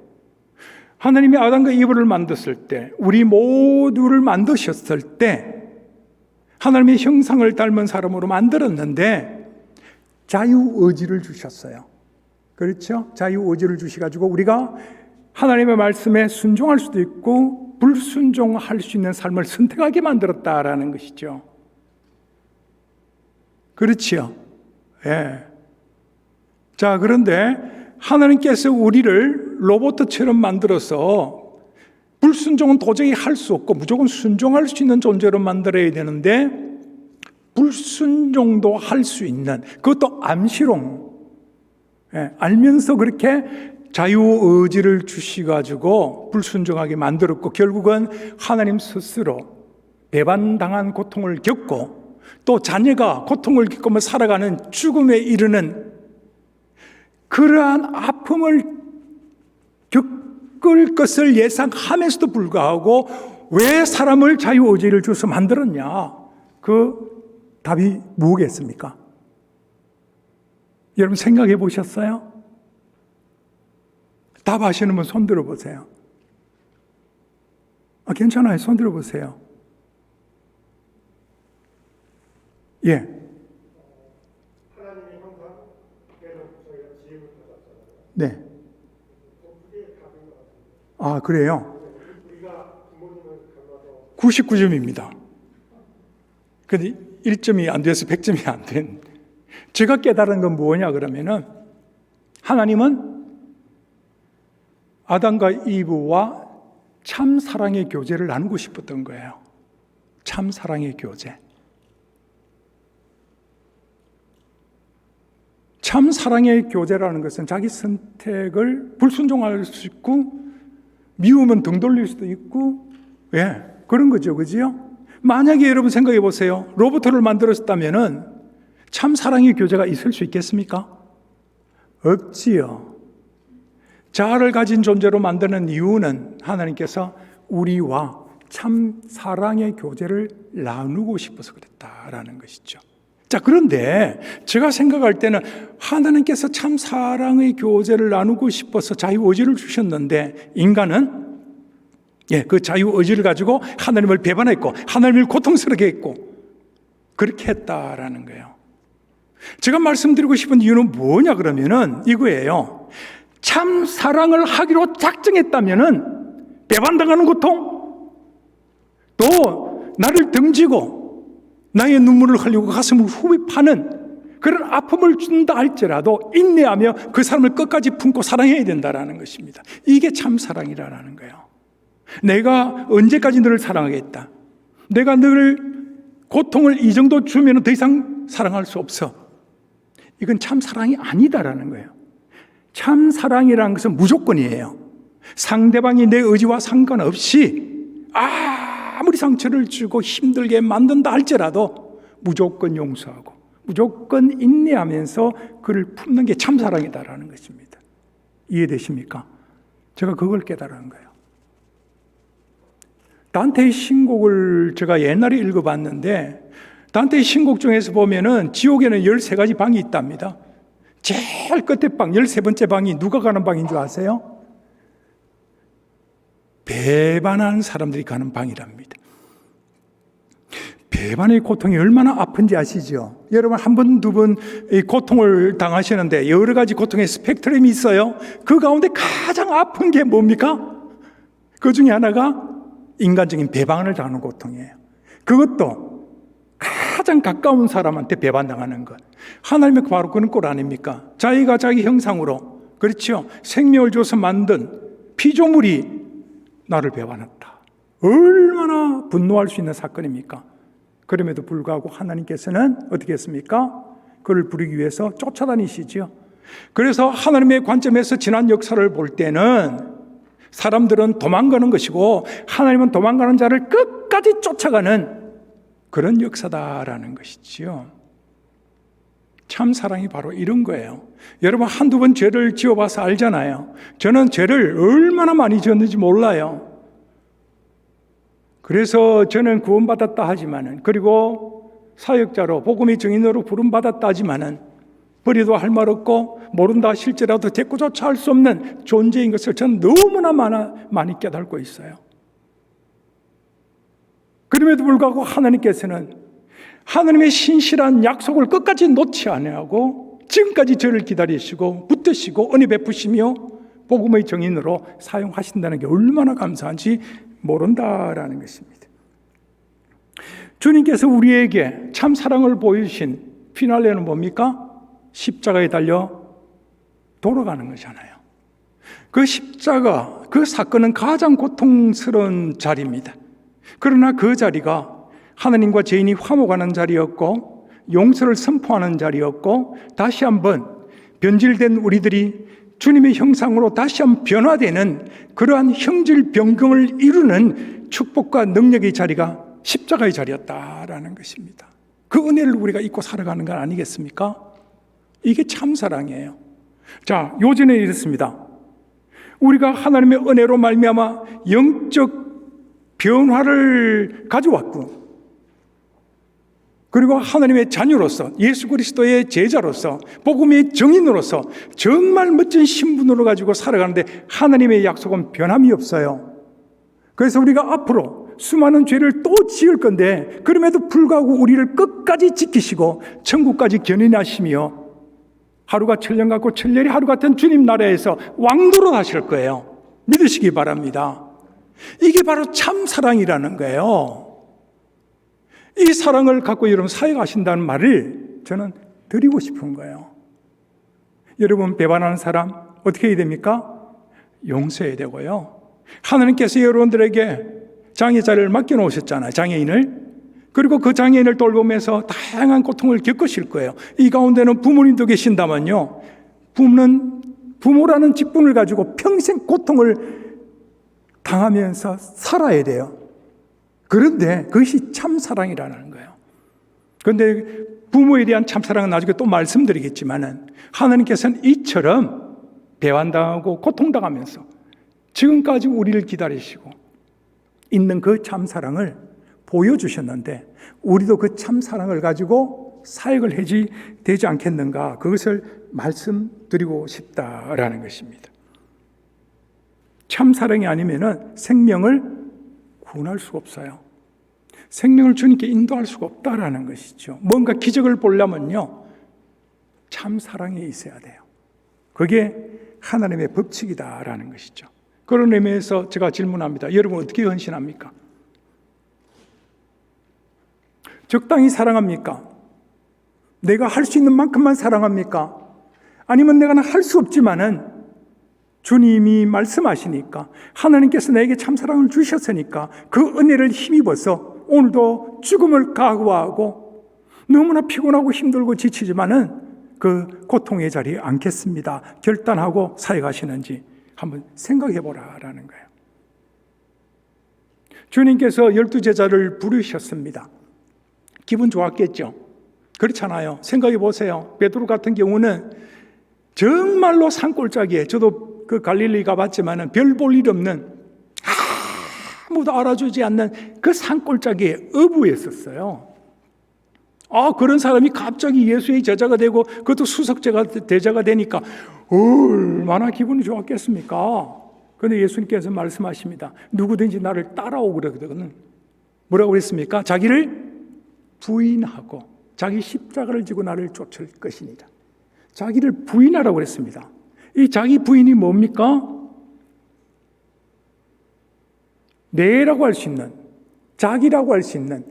하나님이 아담과 이브를 만드실 때, 우리 모두를 만드셨을 때 하나님의 형상을 닮은 사람으로 만들었는데 자유의지를 주셨어요. 그렇죠? 자유의지를 주셔가지고 우리가 하나님의 말씀에 순종할 수도 있고 불순종할 수 있는 삶을 선택하게 만들었다라는 것이죠. 그렇지요? 예. 자, 그런데 하나님께서 우리를 로봇처럼 만들어서 불순종은 도저히 할 수 없고 무조건 순종할 수 있는 존재로 만들어야 되는데 불순종도 할 수 있는, 그것도 암시롱, 알면서 그렇게 자유의지를 주시가지고 불순종하게 만들었고 결국은 하나님 스스로 배반당한 고통을 겪고 또 자녀가 고통을 겪으며 살아가는 죽음에 이르는 그러한 아픔을 겪을 것을 예상하면서도 불구하고 왜 사람을 자유의지를 줘서 만들었냐? 그 답이 뭐겠습니까? 여러분 생각해 보셨어요? 답 아시는 분 손 들어보세요. 괜찮아요. 손 들어보세요. 예. 하나님의 형상, 그래서 저희가 지혜를 받았잖아요. 네. 그게 답인 것 같습니다. 그래요? 우리가 부모님을 닮아서 99점입니다. 근데 1점이 안 돼서 100점이 안 된. 제가 깨달은 건 뭐냐 그러면은 하나님은 아담과 이브와 참 사랑의 교제를 나누고 싶었던 거예요. 참 사랑의 교제. 참 사랑의 교제라는 것은 자기 선택을 불순종할 수 있고 미우면 등 돌릴 수도 있고 그런 거죠. 그지요? 만약에 여러분 생각해 보세요. 로봇을 만들었다면은 참 사랑의 교제가 있을 수 있겠습니까? 없지요. 자아를 가진 존재로 만드는 이유는 하나님께서 우리와 참 사랑의 교제를 나누고 싶어서 그랬다라는 것이죠. 자, 그런데 제가 생각할 때는 하나님께서 참 사랑의 교제를 나누고 싶어서 자유의지를 주셨는데 인간은 그 자유의지를 가지고 하나님을 배반했고 하나님을 고통스럽게 했고 그렇게 했다라는 거예요. 제가 말씀드리고 싶은 이유는 뭐냐 그러면은 이거예요. 참 사랑을 하기로 작정했다면은 배반당하는 고통, 또 나를 등지고 나의 눈물을 흘리고 가슴을 후비파는 그런 아픔을 준다 할지라도 인내하며 그 사람을 끝까지 품고 사랑해야 된다라는 것입니다. 이게 참 사랑이라는 거예요. 내가 언제까지 너를 사랑하겠다. 내가 너를 고통을 이 정도 주면 더 이상 사랑할 수 없어. 이건 참 사랑이 아니다라는 거예요. 참 사랑이라는 것은 무조건이에요. 상대방이 내 의지와 상관없이 아무리 상처를 주고 힘들게 만든다 할지라도 무조건 용서하고 무조건 인내하면서 그를 품는 게 참사랑이다라는 것입니다. 이해되십니까? 제가 그걸 깨달은 거예요. 단테의 신곡을 제가 옛날에 읽어봤는데 단테의 신곡 중에서 보면은 지옥에는 13가지 방이 있답니다. 제일 끝에 방, 13번째 방이 누가 가는 방인 줄 아세요? 배반하는 사람들이 가는 방이랍니다. 배반의 고통이 얼마나 아픈지 아시죠? 여러분 한 번, 두 번 고통을 당하시는데 여러 가지 고통의 스펙트럼이 있어요. 그 가운데 가장 아픈 게 뭡니까? 그 중에 하나가 인간적인 배반을 당하는 고통이에요. 그것도 가장 가까운 사람한테 배반당하는 것. 하나님의 바로 그런 꼴 아닙니까? 자기가 자기 형상으로, 그렇죠? 생명을 줘서 만든 피조물이 나를 배반했다. 얼마나 분노할 수 있는 사건입니까? 그럼에도 불구하고 하나님께서는 어떻게 했습니까? 그를 부르기 위해서 쫓아다니시죠. 그래서 하나님의 관점에서 지난 역사를 볼 때는 사람들은 도망가는 것이고 하나님은 도망가는 자를 끝까지 쫓아가는 그런 역사다라는 것이지요. 참 사랑이 바로 이런 거예요. 여러분 한두 번 죄를 지어봐서 알잖아요. 저는 죄를 얼마나 많이 지었는지 몰라요. 그래서 저는 구원받았다 하지만은, 그리고 사역자로 복음의 증인으로 부름받았다 하지만은 버리도 할 말 없고 모른다 실제라도 대꾸조차 할 수 없는 존재인 것을 저는 너무나 많이 깨닫고 있어요. 그럼에도 불구하고 하나님께서는 하나님의 신실한 약속을 끝까지 놓지 아니하고 지금까지 저를 기다리시고 붙드시고 은혜 베푸시며 복음의 증인으로 사용하신다는 게 얼마나 감사한지 모른다라는 것입니다. 주님께서 우리에게 참 사랑을 보여주신 피날레는 뭡니까? 십자가에 달려 돌아가는 거잖아요. 그 십자가, 그 사건은 가장 고통스러운 자리입니다. 그러나 그 자리가 하나님과 죄인이 화목하는 자리였고 용서를 선포하는 자리였고 다시 한번 변질된 우리들이 주님의 형상으로 다시 한번 변화되는 그러한 형질 변경을 이루는 축복과 능력의 자리가 십자가의 자리였다라는 것입니다. 그 은혜를 우리가 잊고 살아가는 건 아니겠습니까? 이게 참사랑이에요. 자, 요전에 이랬습니다. 우리가 하나님의 은혜로 말미암아 영적 변화를 가져왔고, 그리고 하나님의 자녀로서 예수 그리스도의 제자로서 복음의 증인으로서 정말 멋진 신분으로 가지고 살아가는데 하나님의 약속은 변함이 없어요. 그래서 우리가 앞으로 수많은 죄를 또 지을 건데 그럼에도 불구하고 우리를 끝까지 지키시고 천국까지 견인하시며 하루가 천년 같고 천년이 하루 같은 주님 나라에서 왕도로 하실 거예요. 믿으시기 바랍니다. 이게 바로 참 사랑이라는 거예요. 이 사랑을 갖고 여러분 사역하신다는 말을 저는 드리고 싶은 거예요. 여러분 배반하는 사람 어떻게 해야 됩니까? 용서해야 되고요. 하나님께서 여러분들에게 장애자를 맡겨놓으셨잖아요. 장애인을. 그리고 그 장애인을 돌보면서 다양한 고통을 겪으실 거예요. 이 가운데는 부모님도 계신다면요. 부모라는 직분을 가지고 평생 고통을 당하면서 살아야 돼요. 그런데 그것이 참사랑이라는 거예요. 그런데 부모에 대한 참사랑은 나중에 또 말씀드리겠지만은 하나님께서는 이처럼 배반당하고 고통당하면서 지금까지 우리를 기다리시고 있는 그 참사랑을 보여주셨는데 우리도 그 참사랑을 가지고 사역을 해지 되지 않겠는가, 그것을 말씀드리고 싶다라는 것입니다. 참사랑이 아니면은 생명을 구원할 수가 없어요. 생명을 주님께 인도할 수가 없다라는 것이죠. 뭔가 기적을 보려면요, 참사랑이 있어야 돼요. 그게 하나님의 법칙이다라는 것이죠. 그런 의미에서 제가 질문합니다. 여러분 어떻게 헌신합니까? 적당히 사랑합니까? 내가 할 수 있는 만큼만 사랑합니까? 아니면 내가 할 수 없지만은 주님이 말씀하시니까, 하나님께서 나에게 참사랑을 주셨으니까 그 은혜를 힘입어서 오늘도 죽음을 각오하고 너무나 피곤하고 힘들고 지치지만은 그 고통의 자리에 앉겠습니다 결단하고 사역하시는지 한번 생각해 보라라는 거예요. 주님께서 12제자를 부르셨습니다. 기분 좋았겠죠? 그렇잖아요. 생각해 보세요. 베드로 같은 경우는 정말로 산골짜기에, 저도 그 갈릴리 가봤지만은 별 볼 일 없는, 아무도 알아주지 않는 그 산골짜기에 어부였었어요. 그런 사람이 갑자기 예수의 제자가 되고 그것도 수석제가 대자가 되니까 얼마나 기분이 좋았겠습니까? 그런데 예수님께서 말씀하십니다. 누구든지 나를 따라오고 그러거든. 뭐라고 그랬습니까? 자기를 부인하고 자기 십자가를 지고 나를 쫓을 것이니라. 자기를 부인하라고 그랬습니다. 이 자기 부인이 뭡니까? 내라고 할 수 있는, 자기라고 할 수 있는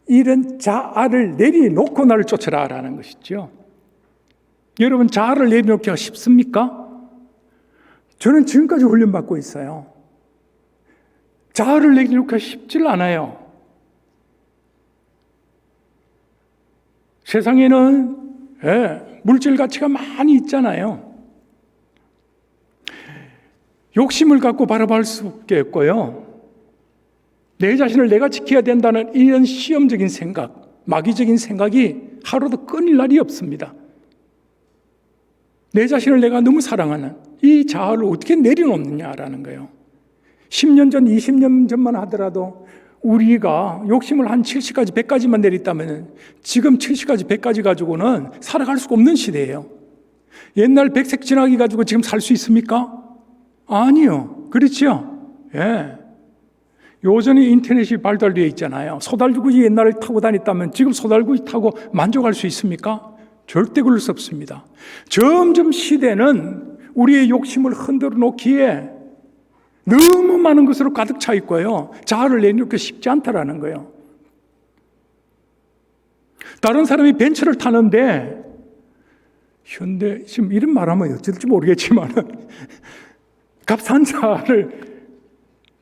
이런 자아를 내려놓고 나를 쫓으라라는 것이죠. 여러분, 자아를 내려놓기가 쉽습니까? 저는 지금까지 훈련받고 있어요. 자아를 내려놓기가 쉽질 않아요. 세상에는 물질 가치가 많이 있잖아요. 욕심을 갖고 바라볼 수밖에 없고요. 내 자신을 내가 지켜야 된다는 이런 시험적인 생각, 마귀적인 생각이 하루도 끊일 날이 없습니다. 내 자신을 내가 너무 사랑하는 이 자아를 어떻게 내려놓느냐라는 거예요. 10년 전, 20년 전만 하더라도 우리가 욕심을 한 70까지, 100까지만 내렸다면 지금 70까지, 100까지 가지고는 살아갈 수가 없는 시대예요. 옛날 100세 지나기 가지고 지금 살 수 있습니까? 아니요. 그렇죠? 예. 요전에 인터넷이 발달되어 있잖아요. 소달구지 옛날에 타고 다녔다면 지금 소달구지 타고 만족할 수 있습니까? 절대 그럴 수 없습니다. 점점 시대는 우리의 욕심을 흔들어 놓기에 너무 많은 것으로 가득 차 있고요. 자아를 내놓기 쉽지 않다라는 거예요. 다른 사람이 벤츠를 타는데 현대, 지금 이런 말하면 어쩔지 모르겠지만 값싼 차를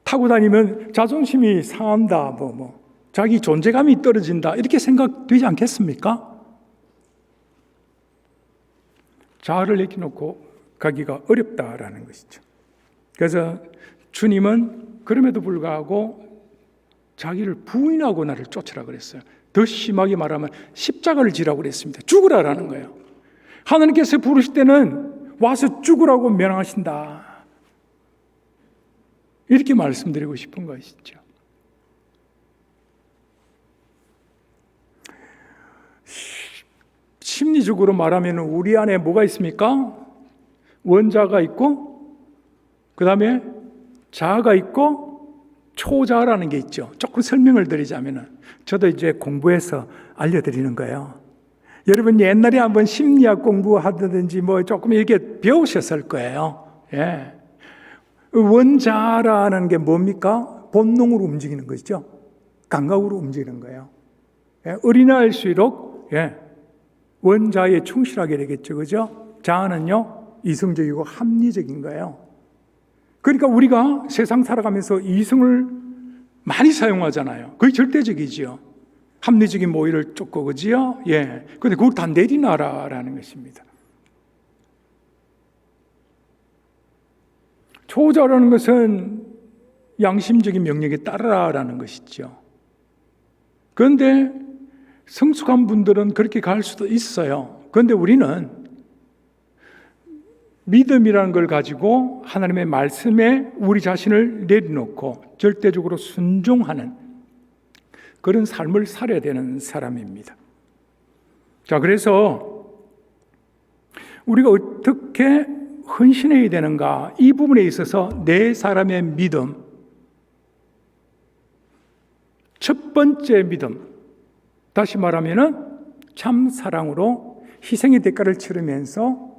타고 다니면 자존심이 상한다, 자기 존재감이 떨어진다, 이렇게 생각되지 않겠습니까? 자아를 내려놓고 가기가 어렵다라는 것이죠. 그래서 주님은 그럼에도 불구하고 자기를 부인하고 나를 쫓으라 그랬어요. 더 심하게 말하면 십자가를 지라고 그랬습니다. 죽으라라는 거예요. 하나님께서 부르실 때는 와서 죽으라고 명하신다. 이렇게 말씀드리고 싶은 것이죠. 심리적으로 말하면 우리 안에 뭐가 있습니까? 원자가 있고, 그 다음에 자아가 있고, 초자라는 게 있죠. 조금 설명을 드리자면, 저도 이제 공부해서 알려드리는 거예요. 여러분 옛날에 한번 심리학 공부하든지 조금 이렇게 배우셨을 거예요. 예. 원자라는 게 뭡니까? 본능으로 움직이는 것이죠. 감각으로 움직이는 거예요. 어린아이일수록 원자에 충실하게 되겠죠. 그죠? 자아는요, 이성적이고 합리적인 거예요. 그러니까 우리가 세상 살아가면서 이성을 많이 사용하잖아요. 거의 절대적이지요. 합리적인 모의를 쫓고, 그지요? 근데 그걸 다 내리놔라라는 것입니다. 초자라는 것은 양심적인 명령에 따르라라는 것이죠. 그런데 성숙한 분들은 그렇게 갈 수도 있어요. 그런데 우리는 믿음이라는 걸 가지고 하나님의 말씀에 우리 자신을 내려놓고 절대적으로 순종하는 그런 삶을 살아야 되는 사람입니다. 자, 그래서 우리가 어떻게 헌신해야 되는가, 이 부분에 있어서 네 사람의 믿음, 첫 번째 믿음, 다시 말하면 참 사랑으로 희생의 대가를 치르면서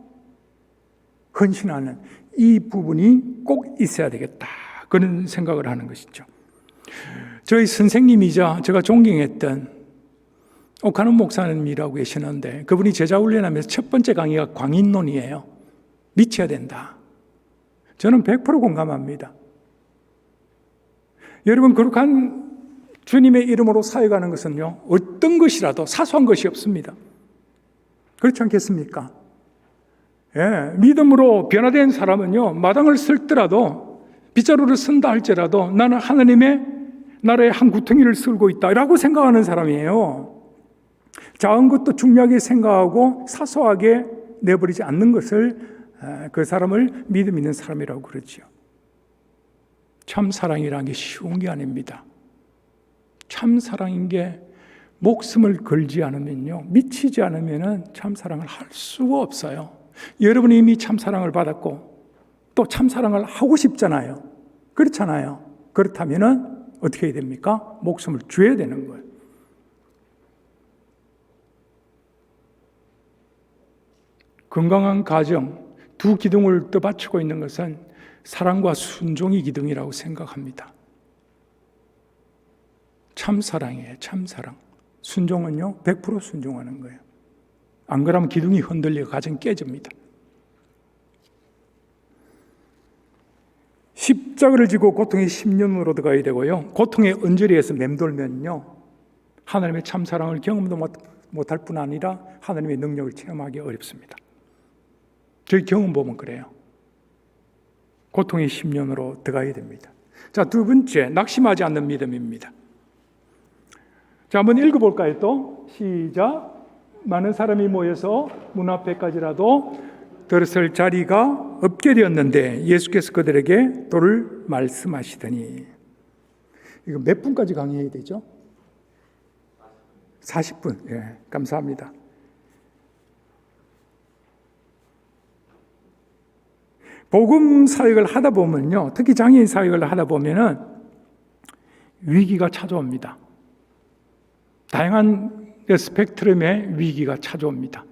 헌신하는 이 부분이 꼭 있어야 되겠다, 그런 생각을 하는 것이죠. 저희 선생님이자 제가 존경했던 오카노 목사님이라고 계시는데 그분이 제자훈련하면서 첫 번째 강의가 광인론이에요. 미쳐야 된다. 저는 100% 공감합니다. 여러분, 거룩한 주님의 이름으로 사역하는 것은요, 어떤 것이라도 사소한 것이 없습니다. 그렇지 않겠습니까? 예, 믿음으로 변화된 사람은요, 마당을 쓸더라도, 빗자루를 쓴다 할지라도 나는 하나님의 나라의 한 구덩이를 쓸고 있다라고 생각하는 사람이에요. 작은 것도 중요하게 생각하고 사소하게 내버리지 않는 것을, 그 사람을 믿음 있는 사람이라고 그러지요. 참 사랑이라는 게 쉬운 게 아닙니다. 참 사랑인 게 목숨을 걸지 않으면요, 미치지 않으면은 참 사랑을 할 수가 없어요. 여러분이 이미 참 사랑을 받았고 또 참 사랑을 하고 싶잖아요. 그렇잖아요. 그렇다면은 어떻게 해야 됩니까? 목숨을 줘야 되는 거예요. 건강한 가정, 두 기둥을 떠받치고 있는 것은 사랑과 순종의 기둥이라고 생각합니다. 참 사랑이에요. 참 사랑. 순종은요, 100% 순종하는 거예요. 안 그러면 기둥이 흔들리고 가정이 깨집니다. 십자가를 지고 고통의 10년으로 들어가야 되고요, 고통의 언저리에서 맴돌면요, 하나님의 참 사랑을 경험도 못할 뿐 아니라 하나님의 능력을 체험하기 어렵습니다. 저희 경험 보면 그래요. 고통의 10년으로 들어가야 됩니다. 자, 두 번째, 낙심하지 않는 믿음입니다. 자, 한번 읽어볼까요? 또 시작. 많은 사람이 모여서 문 앞에까지라도 들어설 자리가 없게 되었는데 예수께서 그들에게 도를 말씀하시더니, 이거 몇 분까지 강의해야 되죠? 40분. 예, 감사합니다. 복음 사역을 하다 보면요, 특히 장애인 사역을 하다 보면은 위기가 찾아옵니다. 다양한 스펙트럼의 위기가 찾아옵니다.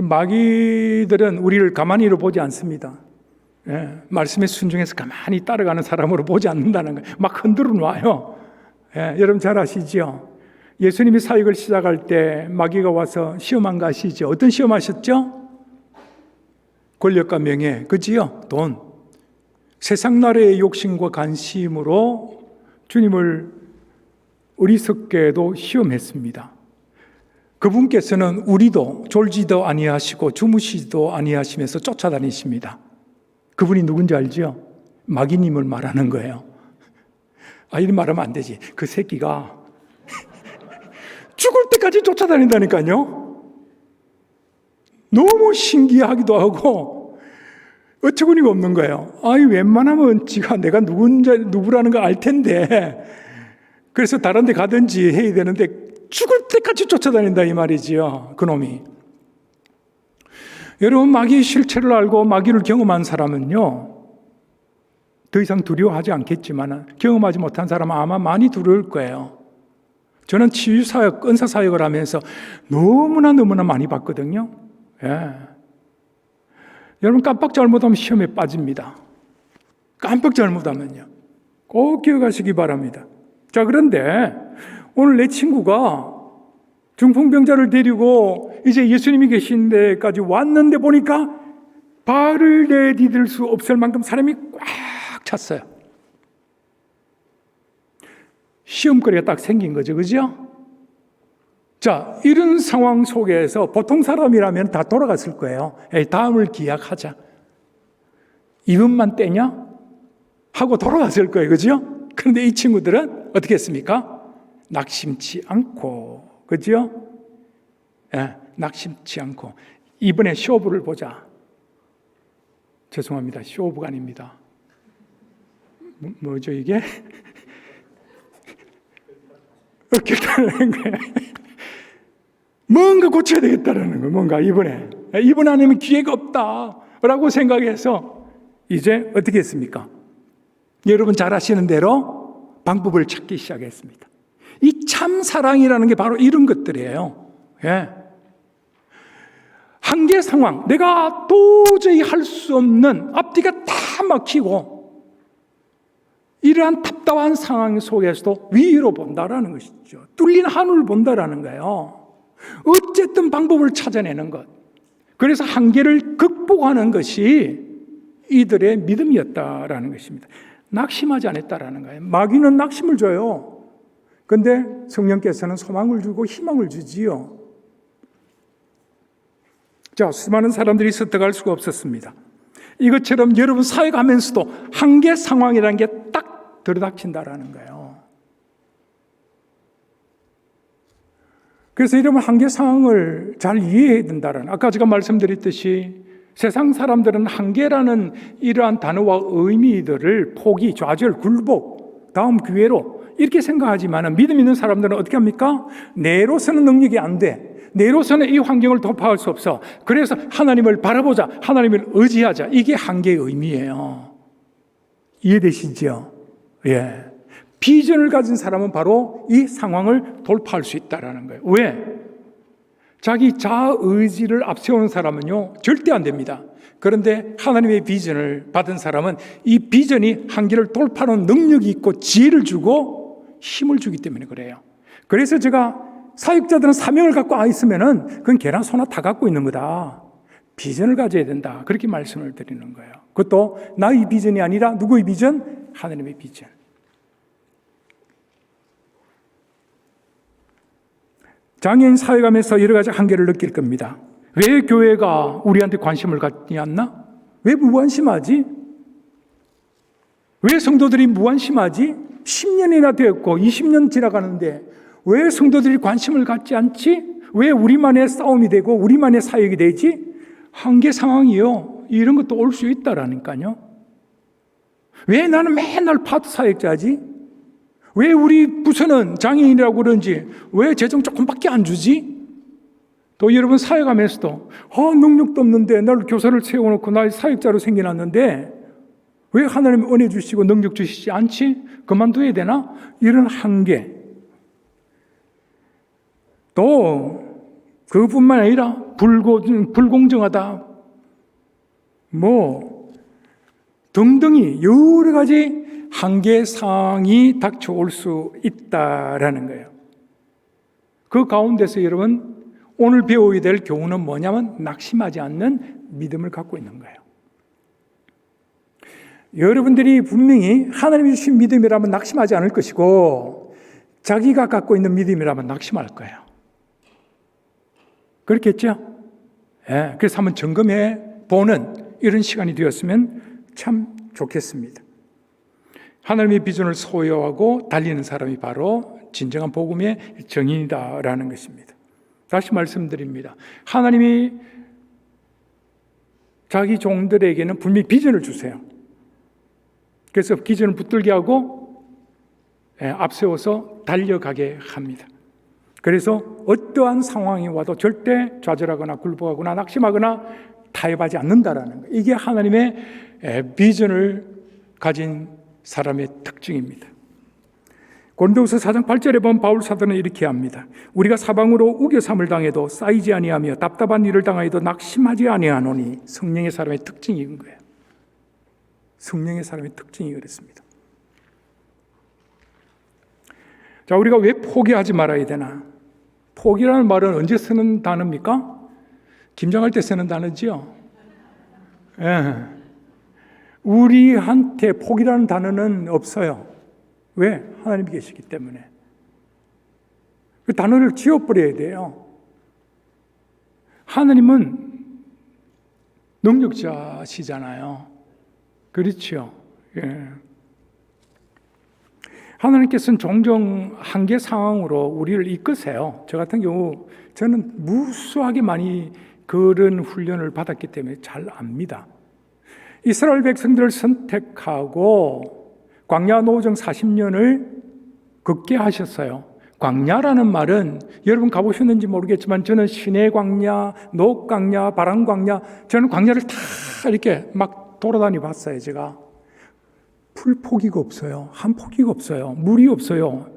마귀들은 우리를 가만히로 보지 않습니다. 예, 말씀에 순종해서 가만히 따라가는 사람으로 보지 않는다는 거예요. 막 흔들어 놔요. 예, 여러분 잘 아시죠? 예수님이 사역을 시작할 때 마귀가 와서 시험한 거 아시죠? 어떤 시험하셨죠? 권력과 명예, 그지요? 돈. 세상 나라의 욕심과 관심으로 주님을 어리석게도 시험했습니다. 그분께서는 우리도 졸지도 아니하시고 주무시지도 아니하시면서 쫓아다니십니다. 그분이 누군지 알죠? 마귀님을 말하는 거예요. 아, 이런 말하면 안 되지. 그 새끼가 죽을 때까지 쫓아다닌다니까요. 너무 신기하기도 하고 어처구니가 없는 거예요. 아이, 웬만하면 지가 내가 누구라는 거 알 텐데, 그래서 다른 데 가든지 해야 되는데 죽을 때까지 쫓아다닌다 이 말이지요, 그놈이. 여러분, 마귀의 실체를 알고 마귀를 경험한 사람은요, 더 이상 두려워하지 않겠지만 경험하지 못한 사람은 아마 많이 두려울 거예요. 저는 치유사역, 은사사역을 하면서 너무나 많이 봤거든요. 예. 여러분, 깜빡 잘못하면 시험에 빠집니다. 깜빡 잘못하면요. 꼭 기억하시기 바랍니다. 자, 그런데 오늘 내 친구가 중풍병자를 데리고 이제 예수님이 계신 데까지 왔는데 보니까 발을 내디딜 수 없을 만큼 사람이 꽉 찼어요. 시험거리가 딱 생긴 거죠. 그죠? 자, 이런 상황 속에서 보통 사람이라면 다 돌아갔을 거예요. 에이, 다음을 기약하자. 이번만 떼냐? 하고 돌아갔을 거예요. 그죠? 그런데 이 친구들은 어떻게 했습니까? 낙심치 않고, 그죠? 예, 낙심치 않고, 이번에 쇼부를 보자. 죄송합니다. 쇼부가 아닙니다. 뭐죠, 이게? 어깨다라는 거예요. 뭔가 고쳐야 되겠다라는 거예요. 뭔가 이번 아니면 기회가 없다라고 생각해서 이제 어떻게 했습니까? 여러분 잘 아시는 대로 방법을 찾기 시작했습니다. 이 참 사랑이라는 게 바로 이런 것들이에요. 예. 한계 상황, 내가 도저히 할 수 없는, 앞뒤가 다 막히고 이러한 답답한 상황 속에서도 위로 본다라는 것이죠. 뚫린 하늘을 본다라는 거예요. 어쨌든 방법을 찾아내는 것. 그래서 한계를 극복하는 것이 이들의 믿음이었다라는 것입니다. 낙심하지 않았다라는 거예요. 마귀는 낙심을 줘요. 근데 성령께서는 소망을 주고 희망을 주지요. 자, 수많은 사람들이 습득할 수가 없었습니다. 이것처럼 여러분 사역하면서도 한계 상황이라는 게 딱 들어닥친다라는 거예요. 그래서 여러분 한계 상황을 잘 이해해야 된다는, 아까 제가 말씀드렸듯이 세상 사람들은 한계라는 이러한 단어와 의미들을 포기, 좌절, 굴복, 다음 기회로 이렇게 생각하지만 믿음 있는 사람들은 어떻게 합니까? 내로서는 능력이 안 돼. 내로서는 이 환경을 돌파할 수 없어. 그래서 하나님을 바라보자. 하나님을 의지하자. 이게 한계의 의미예요. 이해되시죠? 예. 비전을 가진 사람은 바로 이 상황을 돌파할 수 있다는 거예요. 왜? 자기 자아 의지를 앞세우는 사람은요, 절대 안 됩니다. 그런데 하나님의 비전을 받은 사람은 이 비전이 한계를 돌파하는 능력이 있고 지혜를 주고 힘을 주기 때문에 그래요. 그래서 제가 사역자들은 사명을 갖고 있으면은 그건 개나 소나 다 갖고 있는 거다. 비전을 가져야 된다. 그렇게 말씀을 드리는 거예요. 그것도 나의 비전이 아니라 누구의 비전? 하나님의 비전. 장애인 사회가면서 여러 가지 한계를 느낄 겁니다. 왜 교회가 우리한테 관심을 갖지 않나? 왜 무관심하지? 왜 성도들이 무관심하지? 10년이나 되었고 20년 지나가는데 왜 성도들이 관심을 갖지 않지? 왜 우리만의 싸움이 되고 우리만의 사역이 되지? 한계 상황이요. 이런 것도 올 수 있다라니까요. 왜 나는 맨날 파트 사역자지? 왜 우리 부서는 장애인이라고 그런지 왜 재정 조금밖에 안 주지? 또 여러분 사역하면서도 능력도 없는데 나를 교사를 세워놓고 나의 사역자로 생겨났는데 왜 하나님 은혜 주시고 능력 주시지 않지? 그만둬야 되나? 이런 한계. 또 그뿐만 아니라 불공정하다 등등이 여러 가지 한계사항이 닥쳐올 수 있다라는 거예요. 그 가운데서 여러분 오늘 배워야 될 교훈은 뭐냐면 낙심하지 않는 믿음을 갖고 있는 거예요. 여러분들이 분명히 하나님이 주신 믿음이라면 낙심하지 않을 것이고 자기가 갖고 있는 믿음이라면 낙심할 거예요. 그렇겠죠? 예, 그래서 한번 점검해 보는 이런 시간이 되었으면 참 좋겠습니다. 하나님의 비전을 소유하고 달리는 사람이 바로 진정한 복음의 정인이다라는 것입니다. 다시 말씀드립니다. 하나님이 자기 종들에게는 분명히 비전을 주세요. 그래서 비전을 붙들게 하고 앞세워서 달려가게 합니다. 그래서 어떠한 상황이 와도 절대 좌절하거나 굴복하거나 낙심하거나 타협하지 않는다라는 거예요. 이게 하나님의 비전을 가진 사람의 특징입니다. 고린도후서 4장 8절에 보면 바울 사도는 이렇게 합니다. 우리가 사방으로 우겨삼을 당해도 쌓이지 아니하며 답답한 일을 당하여도 낙심하지 아니하노니 성령의 사람의 특징인 거예요. 성령의 사람의 특징이 그렇습니다. 자, 우리가 왜 포기하지 말아야 되나? 포기라는 말은 언제 쓰는 단어입니까? 김장할 때 쓰는 단어지요. 예. 우리한테 포기라는 단어는 없어요. 왜? 하나님이 계시기 때문에. 그 단어를 지워버려야 돼요. 하나님은 능력자시잖아요. 그렇죠. 예. 하나님께서는 종종 한계 상황으로 우리를 이끄세요. 저 같은 경우 저는 무수하게 많이 그런 훈련을 받았기 때문에 잘 압니다. 이스라엘 백성들을 선택하고 광야 노정 40년을 걷게 하셨어요. 광야라는 말은 여러분 가보셨는지 모르겠지만 저는 시내 광야, 녹 광야, 바람 광야, 저는 광야를 다 이렇게 막 돌아다니 봤어요. 제가 풀 포기가 없어요. 한 포기가 없어요. 물이 없어요.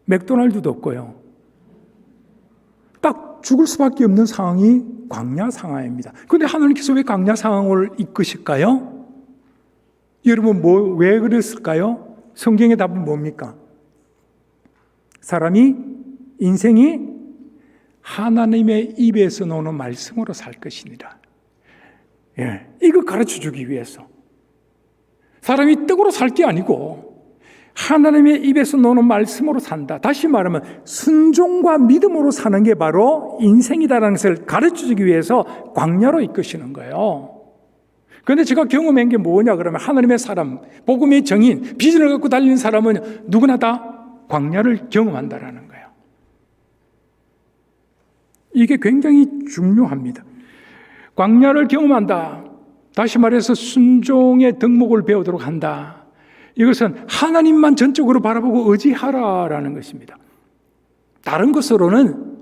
맥도날드도 없고요. 딱 죽을 수밖에 없는 상황이 광야 상황입니다. 그런데 하나님께서 왜 광야 상황을 이끄실까요? 여러분 왜 그랬을까요? 성경의 답은 뭡니까? 사람이 인생이 하나님의 입에서 나오는 말씀으로 살 것이니라. 예, 이거 가르쳐 주기 위해서. 사람이 떡으로 살 게 아니고 하나님의 입에서 나오는 말씀으로 산다. 다시 말하면 순종과 믿음으로 사는 게 바로 인생이다라는 것을 가르쳐주기 위해서 광야로 이끄시는 거예요. 그런데 제가 경험한 게 뭐냐 그러면 하나님의 사람, 복음의 정인, 비전을 갖고 달리는 사람은 누구나 다 광야를 경험한다라는 거예요. 이게 굉장히 중요합니다. 광야를 경험한다. 다시 말해서 순종의 덕목을 배우도록 한다. 이것은 하나님만 전적으로 바라보고 의지하라라는 것입니다. 다른 것으로는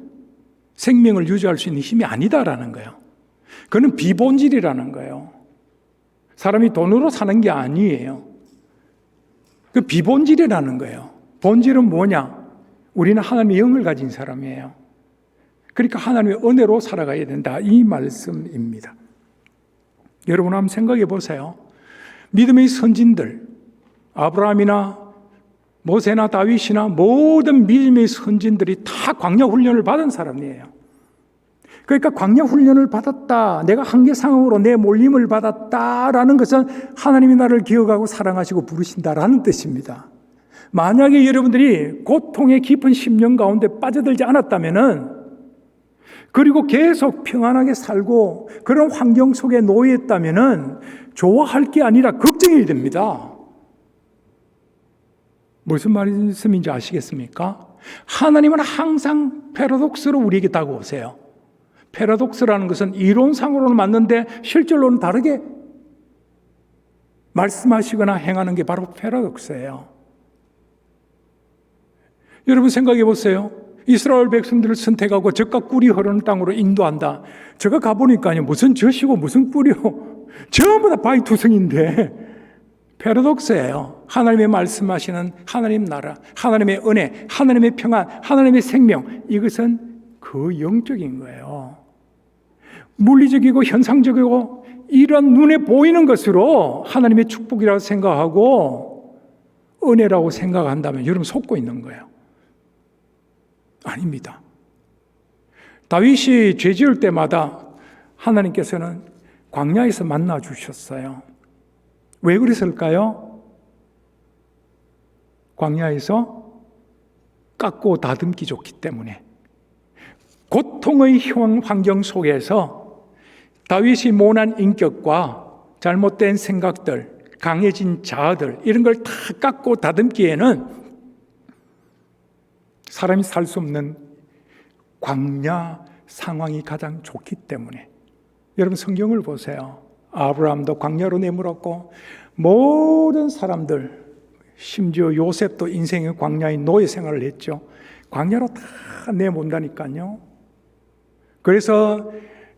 생명을 유지할 수 있는 힘이 아니다라는 거예요. 그건 비본질이라는 거예요. 사람이 돈으로 사는 게 아니에요. 그 비본질이라는 거예요. 본질은 뭐냐? 우리는 하나님의 영을 가진 사람이에요. 그러니까 하나님의 은혜로 살아가야 된다. 이 말씀입니다. 여러분 한번 생각해 보세요. 믿음의 선진들, 아브라함이나 모세나 다윗이나 모든 믿음의 선진들이 다 광야 훈련을 받은 사람이에요. 그러니까 광야 훈련을 받았다, 내가 한계 상황으로 내 몰림을 받았다라는 것은 하나님이 나를 기억하고 사랑하시고 부르신다라는 뜻입니다. 만약에 여러분들이 고통의 깊은 심령 가운데 빠져들지 않았다면은, 그리고 계속 평안하게 살고 그런 환경 속에 놓여 있다면은 좋아할 게 아니라 걱정이 됩니다. 무슨 말씀인지 아시겠습니까? 하나님은 항상 패러독스로 우리에게 다가오세요. 패러독스라는 것은 이론상으로는 맞는데 실질로는 다르게 말씀하시거나 행하는 게 바로 패러독스예요. 여러분 생각해 보세요. 이스라엘 백성들을 선택하고 젖과 꿀이 흐르는 땅으로 인도한다. 제가 가보니까요, 무슨 젖이고 무슨 꿀이고 전부 다 바위투성인데 패러독스예요. 하나님의 말씀하시는 하나님 나라, 하나님의 은혜, 하나님의 평안, 하나님의 생명, 이것은 그 영적인 거예요. 물리적이고 현상적이고 이런 눈에 보이는 것으로 하나님의 축복이라고 생각하고 은혜라고 생각한다면 여러분 속고 있는 거예요. 아닙니다. 다윗이 죄 지을 때마다 하나님께서는 광야에서 만나 주셨어요. 왜 그랬을까요? 광야에서 깎고 다듬기 좋기 때문에. 고통의 환경 속에서 다윗이 모난 인격과 잘못된 생각들, 강해진 자아들, 이런 걸 다 깎고 다듬기에는 사람이 살 수 없는 광야 상황이 가장 좋기 때문에. 여러분 성경을 보세요. 아브라함도 광야로 내몰았고 모든 사람들, 심지어 요셉도 인생의 광야인 노예 생활을 했죠. 광야로 다 내몬다니까요. 그래서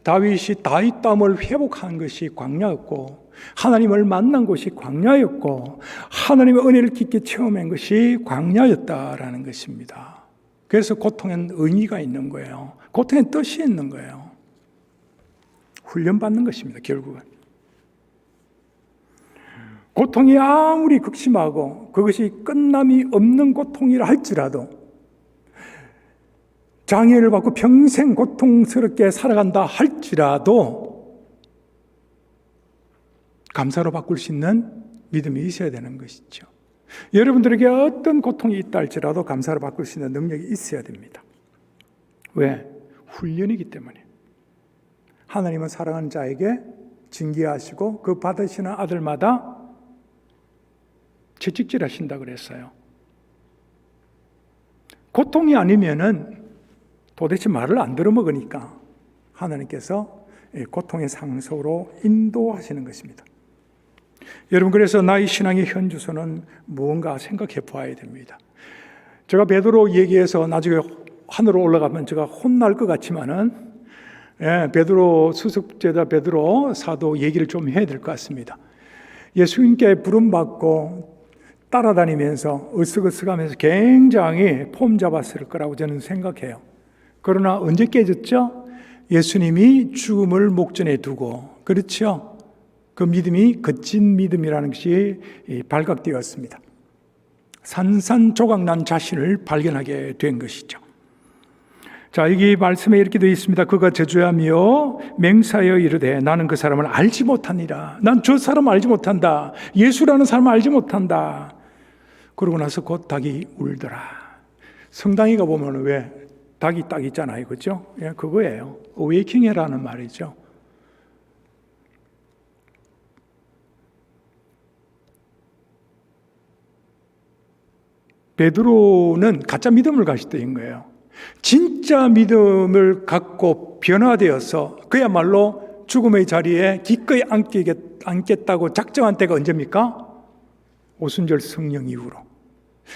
다윗이 다윗담을 회복한 것이 광야였고, 하나님을 만난 것이 광야였고, 하나님의 은혜를 깊게 체험한 것이 광야였다라는 것입니다. 그래서 고통엔 의미가 있는 거예요. 고통엔 뜻이 있는 거예요. 훈련받는 것입니다. 결국은 고통이 아무리 극심하고 그것이 끝남이 없는 고통이라 할지라도, 장애를 받고 평생 고통스럽게 살아간다 할지라도 감사로 바꿀 수 있는 믿음이 있어야 되는 것이죠. 여러분들에게 어떤 고통이 있다 할지라도 감사로 바꿀 수 있는 능력이 있어야 됩니다. 왜? 훈련이기 때문에. 하나님은 사랑하는 자에게 징계하시고 그 받으시는 아들마다 채찍질 하신다 그랬어요. 고통이 아니면은 도대체 말을 안 들어먹으니까 하나님께서 고통의 상속으로 인도하시는 것입니다. 여러분, 그래서 나의 신앙의 현주소는 무언가 생각해 보아야 됩니다. 제가 베드로 얘기해서 나중에 하늘로 올라가면 제가 혼날 것 같지만은, 베드로 수습제자 베드로 사도 얘기를 좀 해야 될 것 같습니다. 예수님께 부름받고 따라다니면서 으쓱으쓱하면서 굉장히 폼 잡았을 거라고 저는 생각해요. 그러나 언제 깨졌죠? 예수님이 죽음을 목전에 두고, 그렇죠? 그 믿음이 거친 믿음이라는 것이 발각되었습니다. 산산조각난 자신을 발견하게 된 것이죠. 자, 여기 말씀에 이렇게 되어 있습니다. 그가 저주하며 맹사하여 이르되 나는 그 사람을 알지 못하니라. 난 저 사람 알지 못한다. 예수라는 사람을 알지 못한다. 그러고 나서 곧 닭이 울더라. 성당에 가보면 왜 닭이 딱 있잖아요. 그죠? 예, 그거예요. 어웨이킹이라는 말이죠. 베드로는 가짜 믿음을 가졌던 거예요. 진짜 믿음을 갖고 변화되어서 그야말로 죽음의 자리에 기꺼이 앉겠다고 작정한 때가 언제입니까? 오순절 성령 이후로.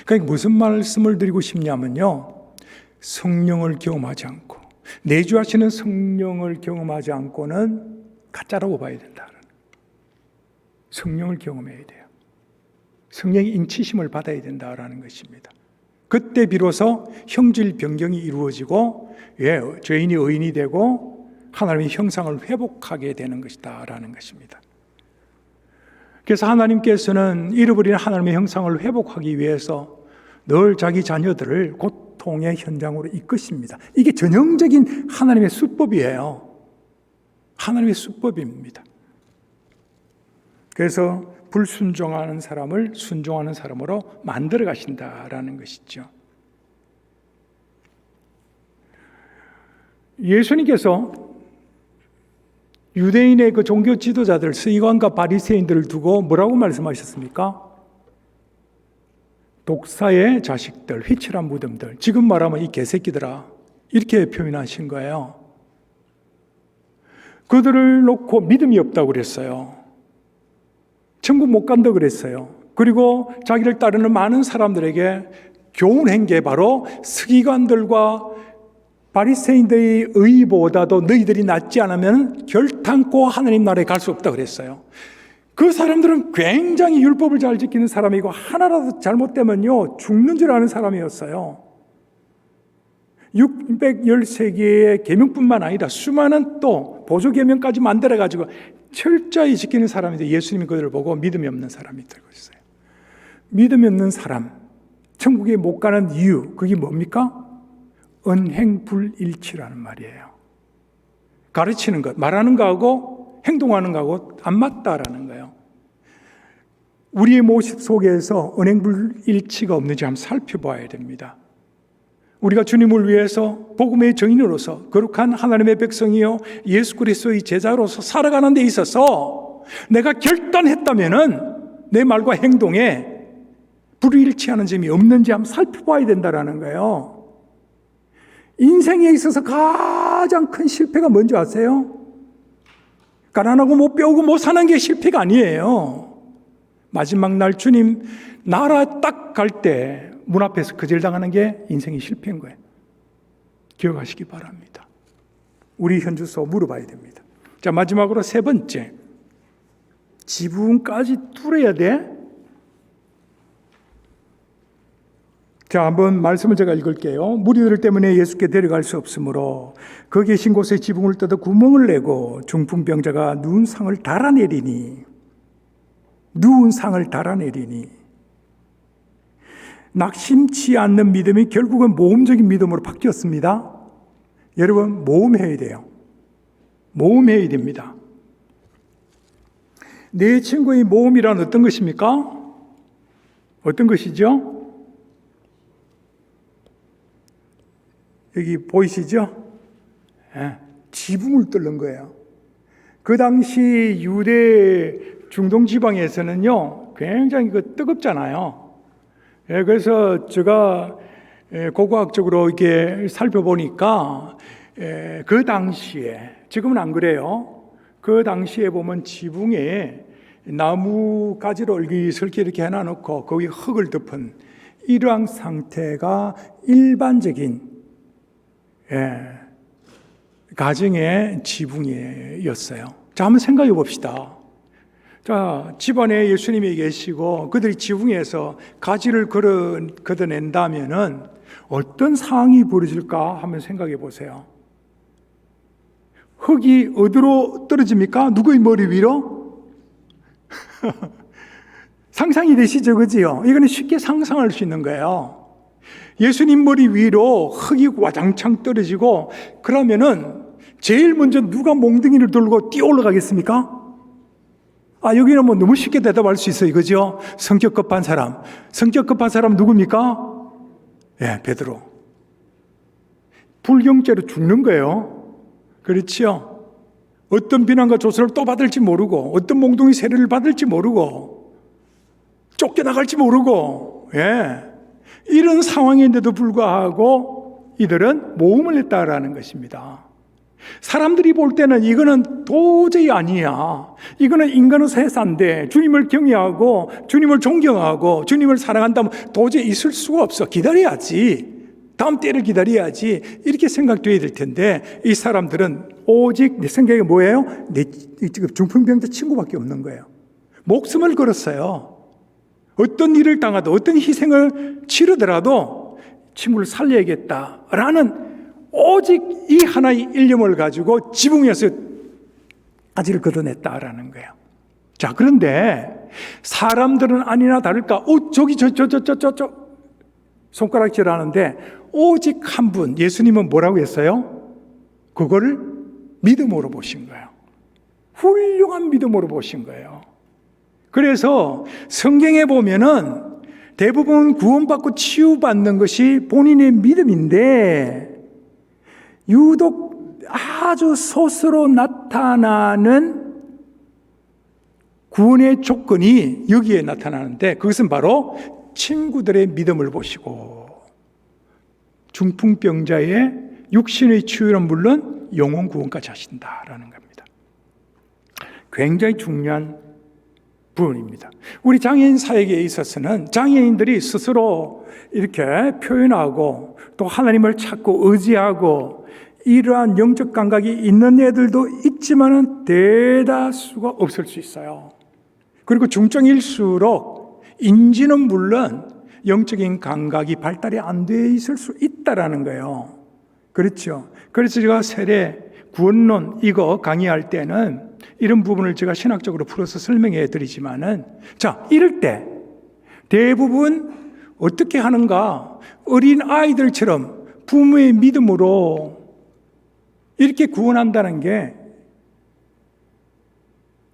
그러니까 무슨 말씀을 드리고 싶냐면요, 성령을 경험하지 않고 내주하시는 성령을 경험하지 않고는 가짜라고 봐야 된다. 성령을 경험해야 돼요. 성령의 인치심을 받아야 된다라는 것입니다. 그때 비로소 형질 변경이 이루어지고, 죄인이 의인이 되고 하나님의 형상을 회복하게 되는 것이다 라는 것입니다. 그래서 하나님께서는 잃어버린 하나님의 형상을 회복하기 위해서 늘 자기 자녀들을 고통의 현장으로 이끄십니다. 이게 전형적인 하나님의 수법이에요. 하나님의 수법입니다. 그래서 불순종하는 사람을 순종하는 사람으로 만들어 가신다라는 것이죠. 예수님께서 유대인의 그 종교 지도자들, 서기관과 바리새인들을 두고 뭐라고 말씀하셨습니까? 독사의 자식들, 휘칠한 무덤들, 지금 말하면 이 개새끼들아, 이렇게 표현하신 거예요. 그들을 놓고 믿음이 없다고 그랬어요. 천국 못 간다고 그랬어요. 그리고 자기를 따르는 많은 사람들에게 교훈한 게 바로 서기관들과 바리새인들의 의보다도 너희들이 낫지 않으면 결탄코 하나님 나라에 갈 수 없다고 그랬어요. 그 사람들은 굉장히 율법을 잘 지키는 사람이고 하나라도 잘못되면요 죽는 줄 아는 사람이었어요. 613개의 계명뿐만 아니라 수많은 또 보조 계명까지 만들어가지고 철저히 지키는 사람인데 예수님이 그들을 보고 믿음이 없는 사람이 들고 있어요. 믿음이 없는 사람, 천국에 못 가는 이유, 그게 뭡니까? 언행불일치라는 말이에요. 가르치는 것, 말하는 거하고 행동하는 거하고 안 맞다라는 거예요. 우리의 모습 속에서 언행불일치가 없는지 한번 살펴봐야 됩니다. 우리가 주님을 위해서 복음의 증인으로서 거룩한 하나님의 백성이요 예수 그리스도의 제자로서 살아가는 데 있어서 내가 결단했다면은 내 말과 행동에 불일치하는 점이 없는지 한번 살펴봐야 된다라는 거예요. 인생에 있어서 가장 큰 실패가 뭔지 아세요? 가난하고 못 배우고 못 사는 게 실패가 아니에요. 마지막 날 주님 나라 딱 갈 때 문 앞에서 거절당하는 게 인생의 실패인 거예요. 기억하시기 바랍니다. 우리 현주소 물어봐야 됩니다. 자, 마지막으로 세 번째, 지붕까지 뚫어야 돼? 자, 한번 말씀을 제가 읽을게요. 무리들 때문에 예수께 데려갈 수 없으므로 그 계신 곳에 지붕을 뜯어 구멍을 내고 중풍병자가 누운 상을 달아내리니 낙심치 않는 믿음이 결국은 모험적인 믿음으로 바뀌었습니다. 여러분, 모험해야 돼요. 모험해야 됩니다. 내 친구의 모험이란 어떤 것입니까? 어떤 것이죠? 여기 보이시죠? 지붕을 뚫는 거예요. 그 당시 유대 중동 지방에서는요, 굉장히 뜨겁잖아요. 그래서 제가 고고학적으로 이렇게 살펴보니까 그 당시에, 지금은 안 그래요. 그 당시에 보면 지붕에 나무 가지를 얼기설기 이렇게 해놔놓고 거기 흙을 덮은 이러한 상태가 일반적인 가정의 지붕이었어요. 자, 한번 생각해 봅시다. 자, 집안에 예수님이 계시고 그들이 지붕에서 가지를 걷어낸다면은 어떤 상황이 벌어질까 한번 생각해 보세요. 흙이 어디로 떨어집니까? 누구의 머리 위로? 상상이 되시죠, 그지요? 이거는 쉽게 상상할 수 있는 거예요. 예수님 머리 위로 흙이 와장창 떨어지고 그러면은 제일 먼저 누가 몽둥이를 들고 뛰어 올라가겠습니까? 여기는 뭐 너무 쉽게 대답할 수 있어요. 그죠? 성격 급한 사람. 성격 급한 사람 누굽니까? 예, 베드로. 불경죄로 죽는 거예요. 그렇죠? 어떤 비난과 조소를 또 받을지 모르고, 어떤 몽둥이 세례를 받을지 모르고, 쫓겨나갈지 모르고, 예. 이런 상황인데도 불구하고 이들은 모험을 했다라는 것입니다. 사람들이 볼 때는 이거는 도저히 아니야. 이거는 인간으로서 해서 안 돼. 주님을 경외하고 주님을 존경하고 주님을 사랑한다면 도저히 있을 수가 없어. 기다려야지. 다음 때를 기다려야지. 이렇게 생각돼야 될 텐데 이 사람들은 오직 내 생각에 뭐예요? 내 중풍병자 친구밖에 없는 거예요. 목숨을 걸었어요. 어떤 일을 당하도 어떤 희생을 치르더라도 친구를 살려야겠다라는 오직 이 하나의 일념을 가지고 지붕에서 가지를 걷어냈다라는 거예요. 자, 그런데 사람들은 아니나 다를까, 저기 저 손가락질 하는데 오직 한 분, 예수님은 뭐라고 했어요? 그거를 믿음으로 보신 거예요. 훌륭한 믿음으로 보신 거예요. 그래서 성경에 보면은 대부분 구원받고 치유받는 것이 본인의 믿음인데 유독 아주 소수로 나타나는 구원의 조건이 여기에 나타나는데 그것은 바로 친구들의 믿음을 보시고 중풍병자의 육신의 치유는 물론 영혼 구원까지 하신다라는 겁니다. 굉장히 중요한 부분입니다. 우리 장애인 사역에 있어서는 장애인들이 스스로 이렇게 표현하고 또 하나님을 찾고 의지하고 이러한 영적 감각이 있는 애들도 있지만은 대다수가 없을 수 있어요. 그리고 중증일수록 인지는 물론 영적인 감각이 발달이 안 돼 있을 수 있다라는 거예요. 그렇죠. 그래서 제가 세례 구원론 이거 강의할 때는 이런 부분을 제가 신학적으로 풀어서 설명해 드리지만은 자, 이럴 때 대부분 어떻게 하는가? 어린 아이들처럼 부모의 믿음으로 이렇게 구원한다는 게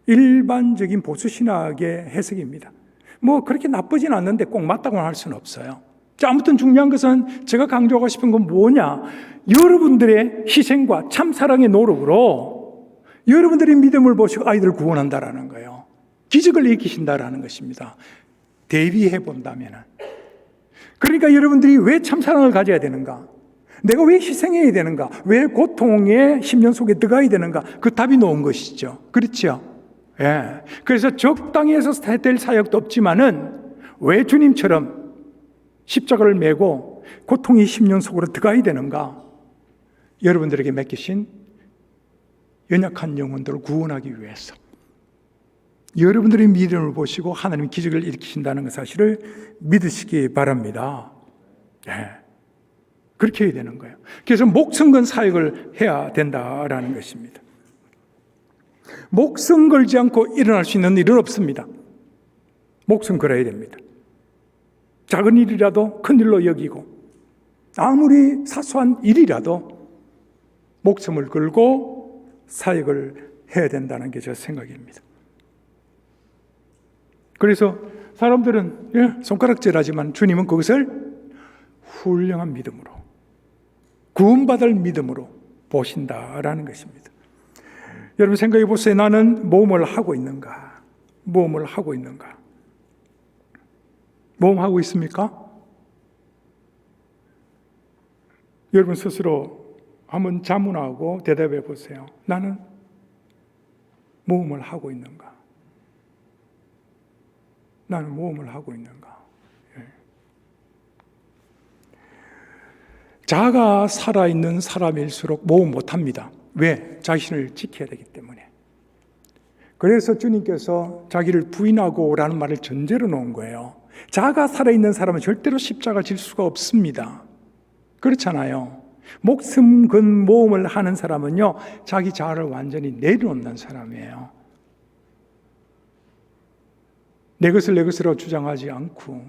일반적인 보수 신학의 해석입니다. 뭐 그렇게 나쁘진 않는데 꼭 맞다고는 할 수는 없어요. 자, 아무튼 중요한 것은 제가 강조하고 싶은 건 뭐냐? 여러분들의 희생과 참사랑의 노력으로 여러분들의 믿음을 보시고 아이들을 구원한다라는 거예요. 기적을 일으키신다라는 것입니다. 대비해 본다면은. 그러니까 여러분들이 왜 참사랑을 가져야 되는가? 내가 왜 희생해야 되는가? 왜 고통의 10년 속에 들어가야 되는가? 그 답이 나온 것이죠. 그렇죠? 예. 그래서 적당히 해서 해야 될 사역도 없지만은 왜 주님처럼 십자가를 메고 고통의 10년 속으로 들어가야 되는가? 여러분들에게 맡기신 연약한 영혼들을 구원하기 위해서 여러분들의 믿음을 보시고 하나님 기적을 일으키신다는 그 사실을 믿으시기 바랍니다. 예. 그렇게 해야 되는 거예요. 그래서 목숨 건 사역을 해야 된다라는 것입니다. 목숨 걸지 않고 일어날 수 있는 일은 없습니다. 목숨 걸어야 됩니다. 작은 일이라도 큰 일로 여기고 아무리 사소한 일이라도 목숨을 걸고 사역을 해야 된다는 게 제 생각입니다. 그래서 사람들은 손가락질하지만 주님은 그것을 훌륭한 믿음으로 구원받을 믿음으로 보신다라는 것입니다. 여러분 생각해 보세요. 나는 모험을 하고 있는가? 모험을 하고 있는가? 모험하고 있습니까? 여러분 스스로 한번 자문하고 대답해 보세요. 나는 모험을 하고 있는가? 나는 모험을 하고 있는가? 예. 자가 살아있는 사람일수록 모험 못합니다. 왜? 자신을 지켜야 되기 때문에. 그래서 주님께서 자기를 부인하고 라는 말을 전제로 놓은 거예요. 자가 살아있는 사람은 절대로 십자가 질 수가 없습니다. 그렇잖아요. 목숨 건 모험을 하는 사람은요, 자기 자아를 완전히 내려놓는 사람이에요. 내 것을 내 것으로 주장하지 않고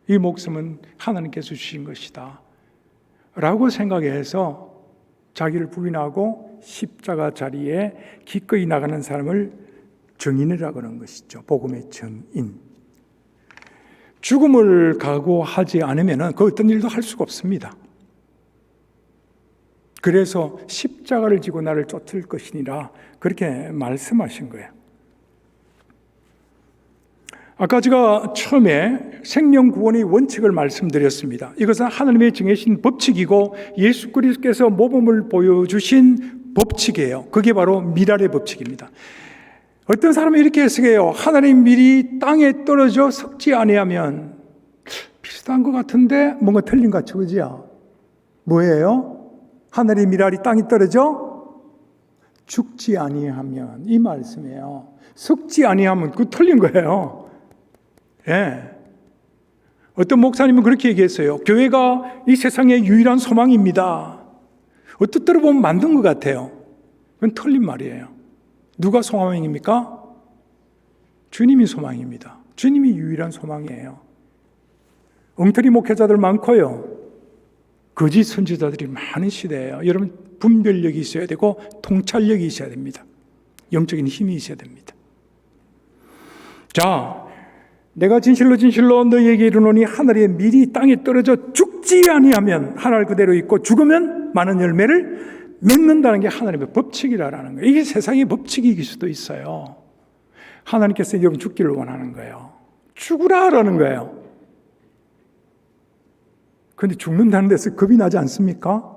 이 목숨은 하나님께서 주신 것이다 라고 생각해서 자기를 부인하고 십자가 자리에 기꺼이 나가는 사람을 증인이라고 하는 것이죠. 복음의 증인. 죽음을 각오하지 않으면 그 어떤 일도 할 수가 없습니다. 그래서 십자가를 지고 나를 쫓을 것이니라 그렇게 말씀하신 거예요. 아까 제가 처음에 생명구원의 원칙을 말씀드렸습니다. 이것은 하나님의 정해진 법칙이고 예수 그리스도께서 모범을 보여주신 법칙이에요. 그게 바로 미랄의 법칙입니다. 어떤 사람이 이렇게 해석해요. 하나님의 밀이 땅에 떨어져 썩지 아니하면, 비슷한 것 같은데 뭔가 틀린 것 같죠, 그죠? 뭐예요? 하늘의 미랄이 땅에 떨어져 죽지 아니하면, 이 말씀이에요. 썩지 아니하면 그거 틀린 거예요. 예. 어떤 목사님은 그렇게 얘기했어요. 교회가 이 세상의 유일한 소망입니다. 어떤 때로 보면 만든 것 같아요. 그건 틀린 말이에요. 누가 소망입니까? 주님이 소망입니다. 주님이 유일한 소망이에요. 엉터리 목회자들 많고요. 거짓 선지자들이 많은 시대예요. 여러분, 분별력이 있어야 되고 통찰력이 있어야 됩니다. 영적인 힘이 있어야 됩니다. 자, 내가 진실로 너희에게 이르노니 하늘의 밀이 땅에 떨어져 죽지 아니하면 하늘 그대로 있고 죽으면 많은 열매를 맺는다는 게 하나님의 법칙이라는 거예요. 이게 세상의 법칙일 수도 있어요. 하나님께서 여러분 죽기를 원하는 거예요. 죽으라라는 거예요. 그런데 죽는다는 데서 겁이 나지 않습니까?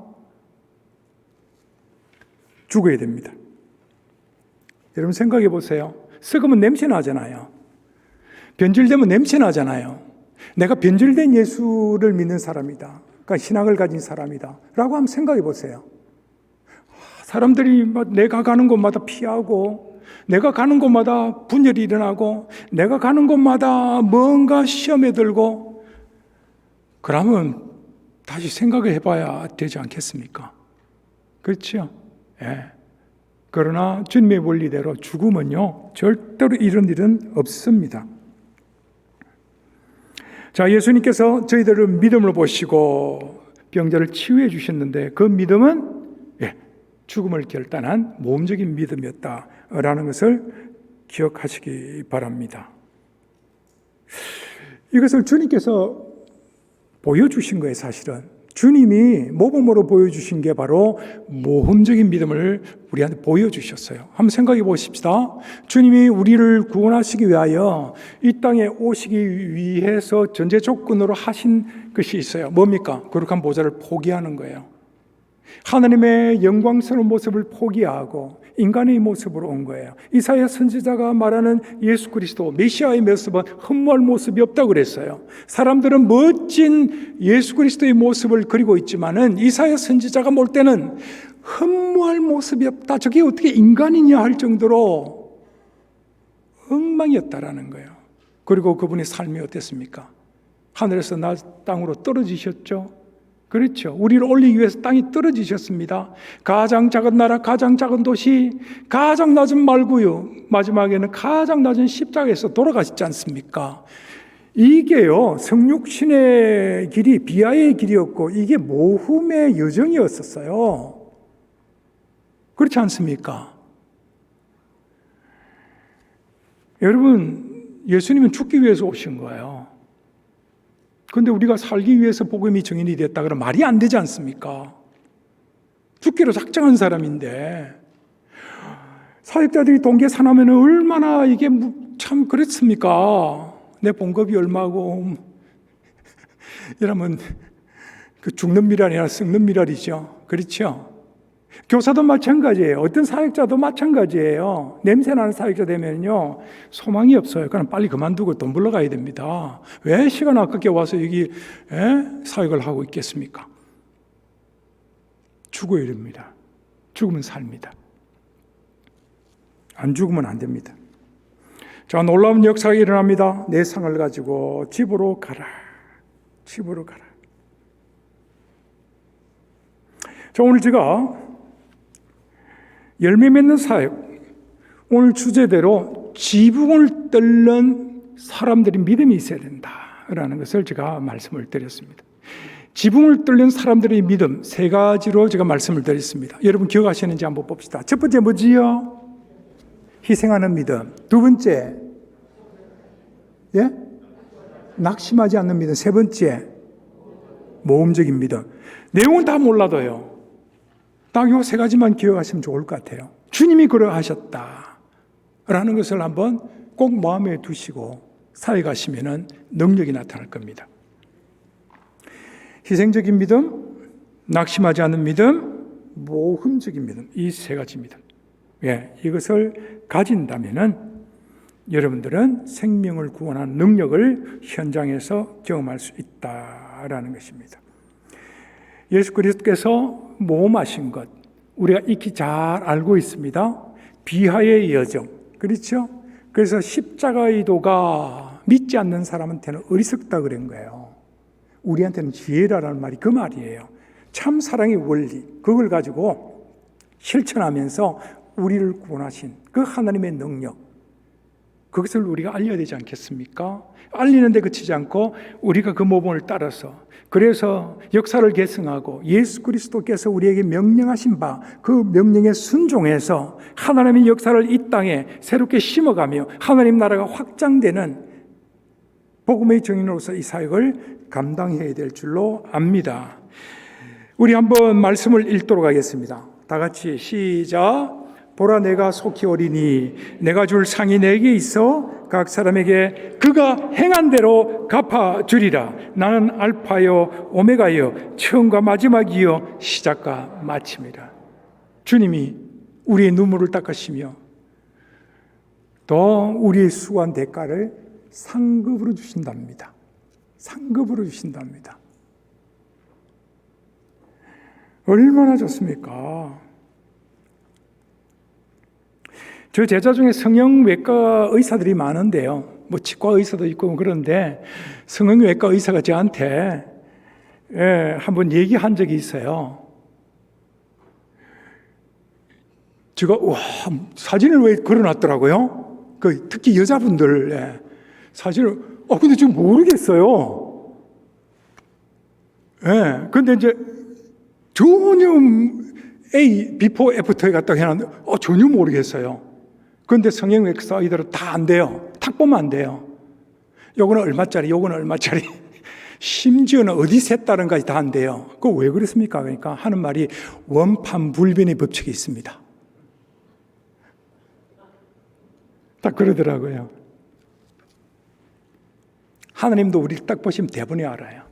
죽어야 됩니다. 여러분 생각해 보세요. 썩으면 냄새 나잖아요. 변질되면 냄새 나잖아요. 내가 변질된 예수를 믿는 사람이다. 그러니까 신앙을 가진 사람이다. 라고 한번 생각해 보세요. 사람들이 내가 가는 곳마다 피하고, 내가 가는 곳마다 분열이 일어나고, 내가 가는 곳마다 뭔가 시험에 들고, 그러면 다시 생각을 해봐야 되지 않겠습니까? 그렇죠? 예. 그러나 주님의 원리대로 죽으면요, 절대로 이런 일은 없습니다. 자, 예수님께서 저희들을 믿음으로 보시고 병자를 치유해 주셨는데 그 믿음은 죽음을 결단한 모험적인 믿음이었다라는 것을 기억하시기 바랍니다. 이것을 주님께서 보여주신 거예요, 사실은. 주님이 모범으로 보여주신 게 바로 모험적인 믿음을 우리한테 보여주셨어요. 한번 생각해 보십시다. 주님이 우리를 구원하시기 위하여 이 땅에 오시기 위해서 전제 조건으로 하신 것이 있어요. 뭡니까? 거룩한 보좌를 포기하는 거예요. 하나님의 영광스러운 모습을 포기하고 인간의 모습으로 온 거예요. 이사야 선지자가 말하는 예수 그리스도 메시아의 모습은 흠모할 모습이 없다고 그랬어요. 사람들은 멋진 예수 그리스도의 모습을 그리고 있지만은 이사야 선지자가 볼 때는 흠모할 모습이 없다. 저게 어떻게 인간이냐 할 정도로 엉망이었다라는 거예요. 그리고 그분의 삶이 어땠습니까? 하늘에서 땅으로 떨어지셨죠. 그렇죠. 우리를 올리기 위해서 땅이 떨어지셨습니다. 가장 작은 나라, 가장 작은 도시, 가장 낮은 말구유, 마지막에는 가장 낮은 십자가에서 돌아가시지 않습니까? 이게요, 성육신의 길이 비하의 길이었고 이게 모험의 여정이었었어요. 그렇지 않습니까? 여러분, 예수님은 죽기 위해서 오신 거예요. 그런데 우리가 살기 위해서 복음이 증인이 됐다 그러면 말이 안 되지 않습니까? 죽기로 작정한 사람인데 사역자들이 동계산하면 얼마나 이게 참 그렇습니까? 내 봉급이 얼마고 이러면 그 죽는 미랄이 아니라 썩는 미랄이죠. 그렇죠? 교사도 마찬가지예요. 어떤 사역자도 마찬가지예요. 냄새나는 사역자 되면요 소망이 없어요. 그럼 빨리 그만두고 돈 벌러 가야 됩니다. 왜 시간 아깝게 와서 여기 사역을 하고 있겠습니까? 죽어야 됩니다. 죽으면 삽니다. 안 죽으면 안 됩니다. 자, 놀라운 역사가 일어납니다. 내 상을 가지고 집으로 가라. 집으로 가라. 자, 오늘 제가 열매 맺는 사역, 오늘 주제대로 지붕을 뚫는 사람들이 믿음이 있어야 된다라는 것을 제가 말씀을 드렸습니다. 지붕을 뚫는 사람들의 믿음 세 가지로 제가 말씀을 드렸습니다. 여러분 기억하시는지 한번 봅시다. 첫 번째 뭐지요? 희생하는 믿음. 두 번째, 예? 낙심하지 않는 믿음. 세 번째, 모험적인 믿음. 내용은 다 몰라도요. 딱 요 세 가지만 기억하시면 좋을 것 같아요. 주님이 그러하셨다라는 것을 한번 꼭 마음에 두시고 살아가시면 능력이 나타날 겁니다. 희생적인 믿음, 낙심하지 않는 믿음, 모험적인 믿음. 이 세 가지 믿음. 예, 이것을 가진다면은 여러분들은 생명을 구원하는 능력을 현장에서 경험할 수 있다라는 것입니다. 예수 그리스도께서 모험하신 것 우리가 익히 잘 알고 있습니다. 비하의 여정, 그렇죠? 그래서 십자가의 도가 믿지 않는 사람한테는 어리석다 그런 거예요. 우리한테는 지혜라는 말이 그 말이에요. 참 사랑의 원리, 그걸 가지고 실천하면서 우리를 구원하신 그 하나님의 능력, 그것을 우리가 알려야 되지 않겠습니까? 알리는데 그치지 않고 우리가 그 모범을 따라서, 그래서 역사를 계승하고 예수 그리스도께서 우리에게 명령하신 바 그 명령에 순종해서 하나님의 역사를 이 땅에 새롭게 심어가며 하나님 나라가 확장되는 복음의 증인으로서 이 사역을 감당해야 될 줄로 압니다. 우리 한번 말씀을 읽도록 하겠습니다. 다 같이 시작. 보라, 내가 속히 오리니 내가 줄 상이 내게 있어 각 사람에게 그가 행한 대로 갚아주리라. 나는 알파요 오메가요 처음과 마지막이요 시작과 마침이라. 주님이 우리의 눈물을 닦으시며 또 우리의 수고한 대가를 상급으로 주신답니다. 상급으로 주신답니다. 얼마나 좋습니까? 저 제자 중에 성형외과 의사들이 많은데요. 뭐 치과 의사도 있고 그런데 성형외과 의사가 저한테 한번 얘기한 적이 있어요. 제가 와, 사진을 왜 걸어놨더라고요? 특히 여자분들 사진을 근데 지금 모르겠어요. 근데 이제 전혀 A, 비포, 애프터에 갔다고 해놨는데 전혀 모르겠어요. 그런데 성형외과 의대로 다 안 돼요. 탁 보면 안 돼요. 요거는 얼마짜리, 요거는 얼마짜리. 심지어는 어디 셌다는까지 다 안 돼요. 그거 왜 그렇습니까? 그러니까 하는 말이 원판불변의 법칙이 있습니다. 딱 그러더라고요. 하나님도 우리를 딱 보시면 대부분이 알아요.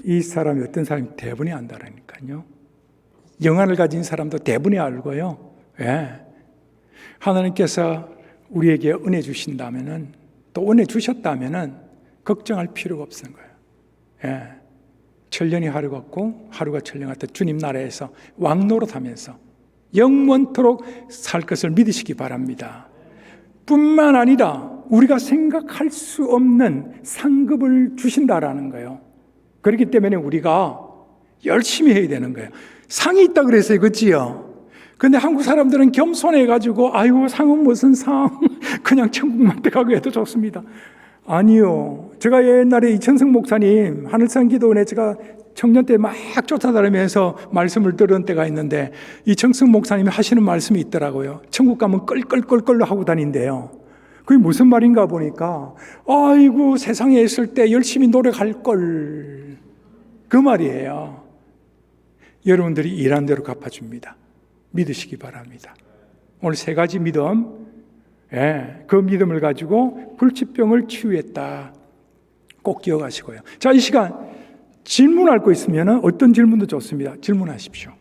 이 사람이 어떤 사람이 대부분이 안다라니까요. 영안을 가진 사람도 대부분이 알고요. 하나님께서 우리에게 은혜 주신다면은, 또 은혜 주셨다면은 걱정할 필요가 없는 거예요. 천년이 하루가 없고 하루가 천년 같은 주님 나라에서 왕노릇하면서 영원토록 살 것을 믿으시기 바랍니다. 뿐만 아니라 우리가 생각할 수 없는 상급을 주신다라는 거예요. 그렇기 때문에 우리가 열심히 해야 되는 거예요. 상이 있다 그랬어요. 그치요? 근데 한국 사람들은 겸손해가지고 아이고 상은 무슨 상, 그냥 천국만 들어가고 해도 좋습니다. 아니요. 제가 옛날에 이천성 목사님 하늘산 기도원에 제가 청년 때 막 쫓아다니면서 말씀을 들은 때가 있는데 이천성 목사님이 하시는 말씀이 있더라고요. 천국 가면 끌끌끌끌 하고 다닌대요. 그게 무슨 말인가 보니까 아이고 세상에 있을 때 열심히 노력할 걸, 그 말이에요. 여러분들이 일한 대로 갚아줍니다. 믿으시기 바랍니다. 오늘 세 가지 믿음, 그 믿음을 가지고 불치병을 치유했다. 꼭 기억하시고요. 자, 이 시간 질문할 거 있으면 어떤 질문도 좋습니다. 질문하십시오.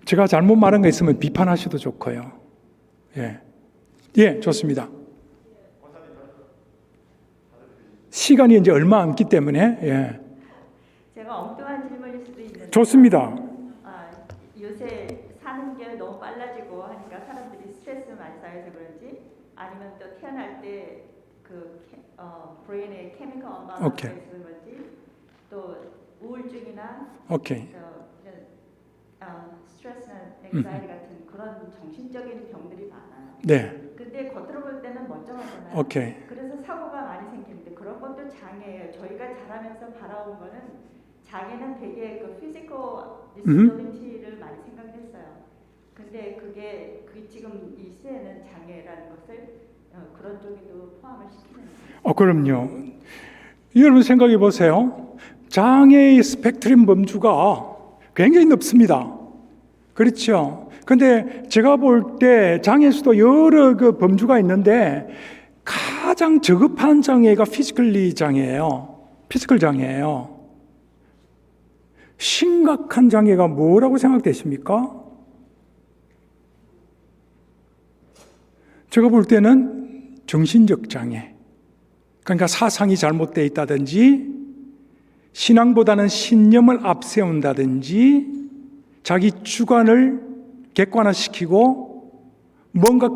제가 잘못 말한 거 있으면 비판하셔도 좋고요. 좋습니다. 시간이 이제 얼마 안 있기 때문에 제가 엉뚱한 질문일 수도 있는데 좋습니다. 요새 사는 게 너무 빨라지고 하니까 사람들이 스트레스 많이 쌓여서 그런지 아니면 또 태어날 때 브레인에 케미컬 언밸런스가 있는 건지 또 우울증이나 스트레스나 앵사이티 같은 그런 정신적인 병들이 많아요. 근데 겉으로 볼 때는 멀쩡하잖아요. 그래서 사고가 많이 생기는데 그런 것도 장애예요. 저희가 자라면서 바라온 거는 장애는 되게 그 피지컬 디스abili티를 많이 생각했어요. 근데 그게 지금 이 시대에는 장애라는 것을 그런 쪽에도 포함을 시키는 거예요. 그럼요. 여러분 생각해 보세요. 장애의 스펙트럼 범주가 굉장히 넓습니다. 그렇죠. 근데 제가 볼 때 장애에서도 여러 그 범주가 있는데 가장 저급한 장애가 피지컬리 장애예요. 피지컬 장애예요. 심각한 장애가 뭐라고 생각되십니까? 제가 볼 때는 정신적 장애. 그러니까 사상이 잘못되어 있다든지 신앙보다는 신념을 앞세운다든지 자기 주관을 객관화시키고 뭔가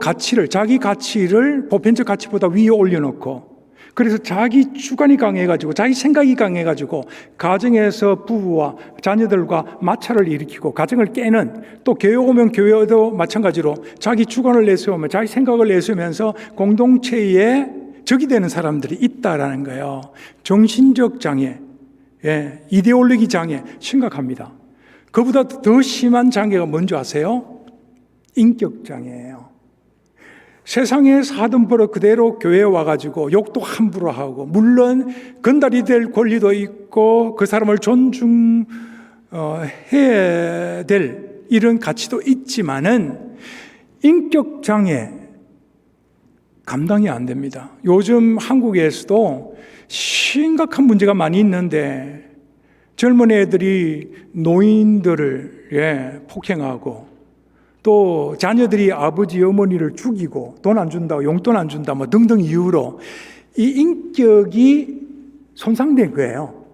자기 가치를 보편적 가치보다 위에 올려놓고 그래서 자기 주관이 강해가지고 자기 생각이 강해가지고 가정에서 부부와 자녀들과 마찰을 일으키고 가정을 깨는 또 교회 오면 교회도 마찬가지로 자기 주관을 내세우며 자기 생각을 내세우면서 공동체에 적이 되는 사람들이 있다라는 거예요. 정신적 장애, 이데올로기 장애 심각합니다. 그보다 더 심한 장애가 뭔지 아세요? 인격 장애예요. 세상에 사던 버릇 그대로 교회에 와가지고 욕도 함부로 하고 물론 건달이 될 권리도 있고 그 사람을 존중해야 될 이런 가치도 있지만은 인격 장애 감당이 안 됩니다. 요즘 한국에서도 심각한 문제가 많이 있는데 젊은 애들이 노인들을 폭행하고 또 자녀들이 아버지 어머니를 죽이고 돈 안 준다, 용돈 안 준다 뭐 등등 이유로 이 인격이 손상된 거예요.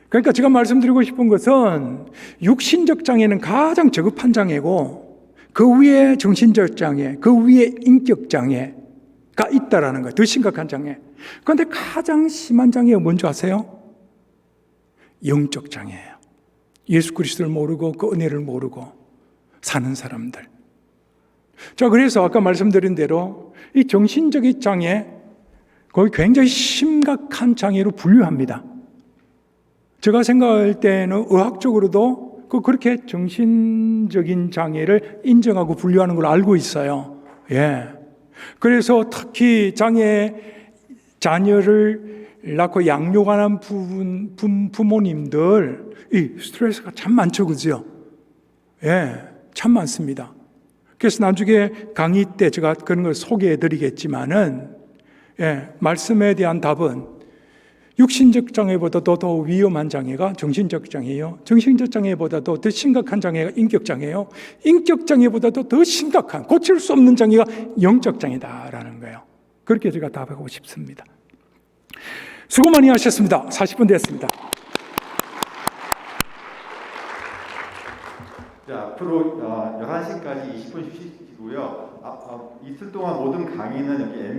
그러니까 제가 말씀드리고 싶은 것은 육신적 장애는 가장 저급한 장애고 그 위에 정신적 장애, 그 위에 인격 장애가 있다라는 거예요. 더 심각한 장애. 그런데 가장 심한 장애가 뭔지 아세요? 영적 장애예요. 예수 그리스도를 모르고 그 은혜를 모르고 사는 사람들. 자, 그래서 아까 말씀드린 대로 이 정신적인 장애 거의 굉장히 심각한 장애로 분류합니다. 제가 생각할 때는 의학적으로도 그렇게 정신적인 장애를 인정하고 분류하는 걸로 알고 있어요. 그래서 특히 자녀를 낳고 양육하는 부모님들 이 스트레스가 참 많죠, 그죠? 참 많습니다. 그래서 나중에 강의 때 제가 그런 걸 소개해 드리겠지만은, 말씀에 대한 답은 육신적 장애보다도 더 위험한 장애가 정신적 장애예요. 정신적 장애보다도 더 심각한 장애가 인격 장애예요. 인격 장애보다도 더 심각한, 고칠 수 없는 장애가 영적 장애다라는 거예요. 그렇게 제가 답하고 싶습니다. 수고 많이 하셨습니다. 40분 됐습니다. 자, 앞으로 11시까지 20분 쉬시고요. 이틀 동안 모든 강의는 여기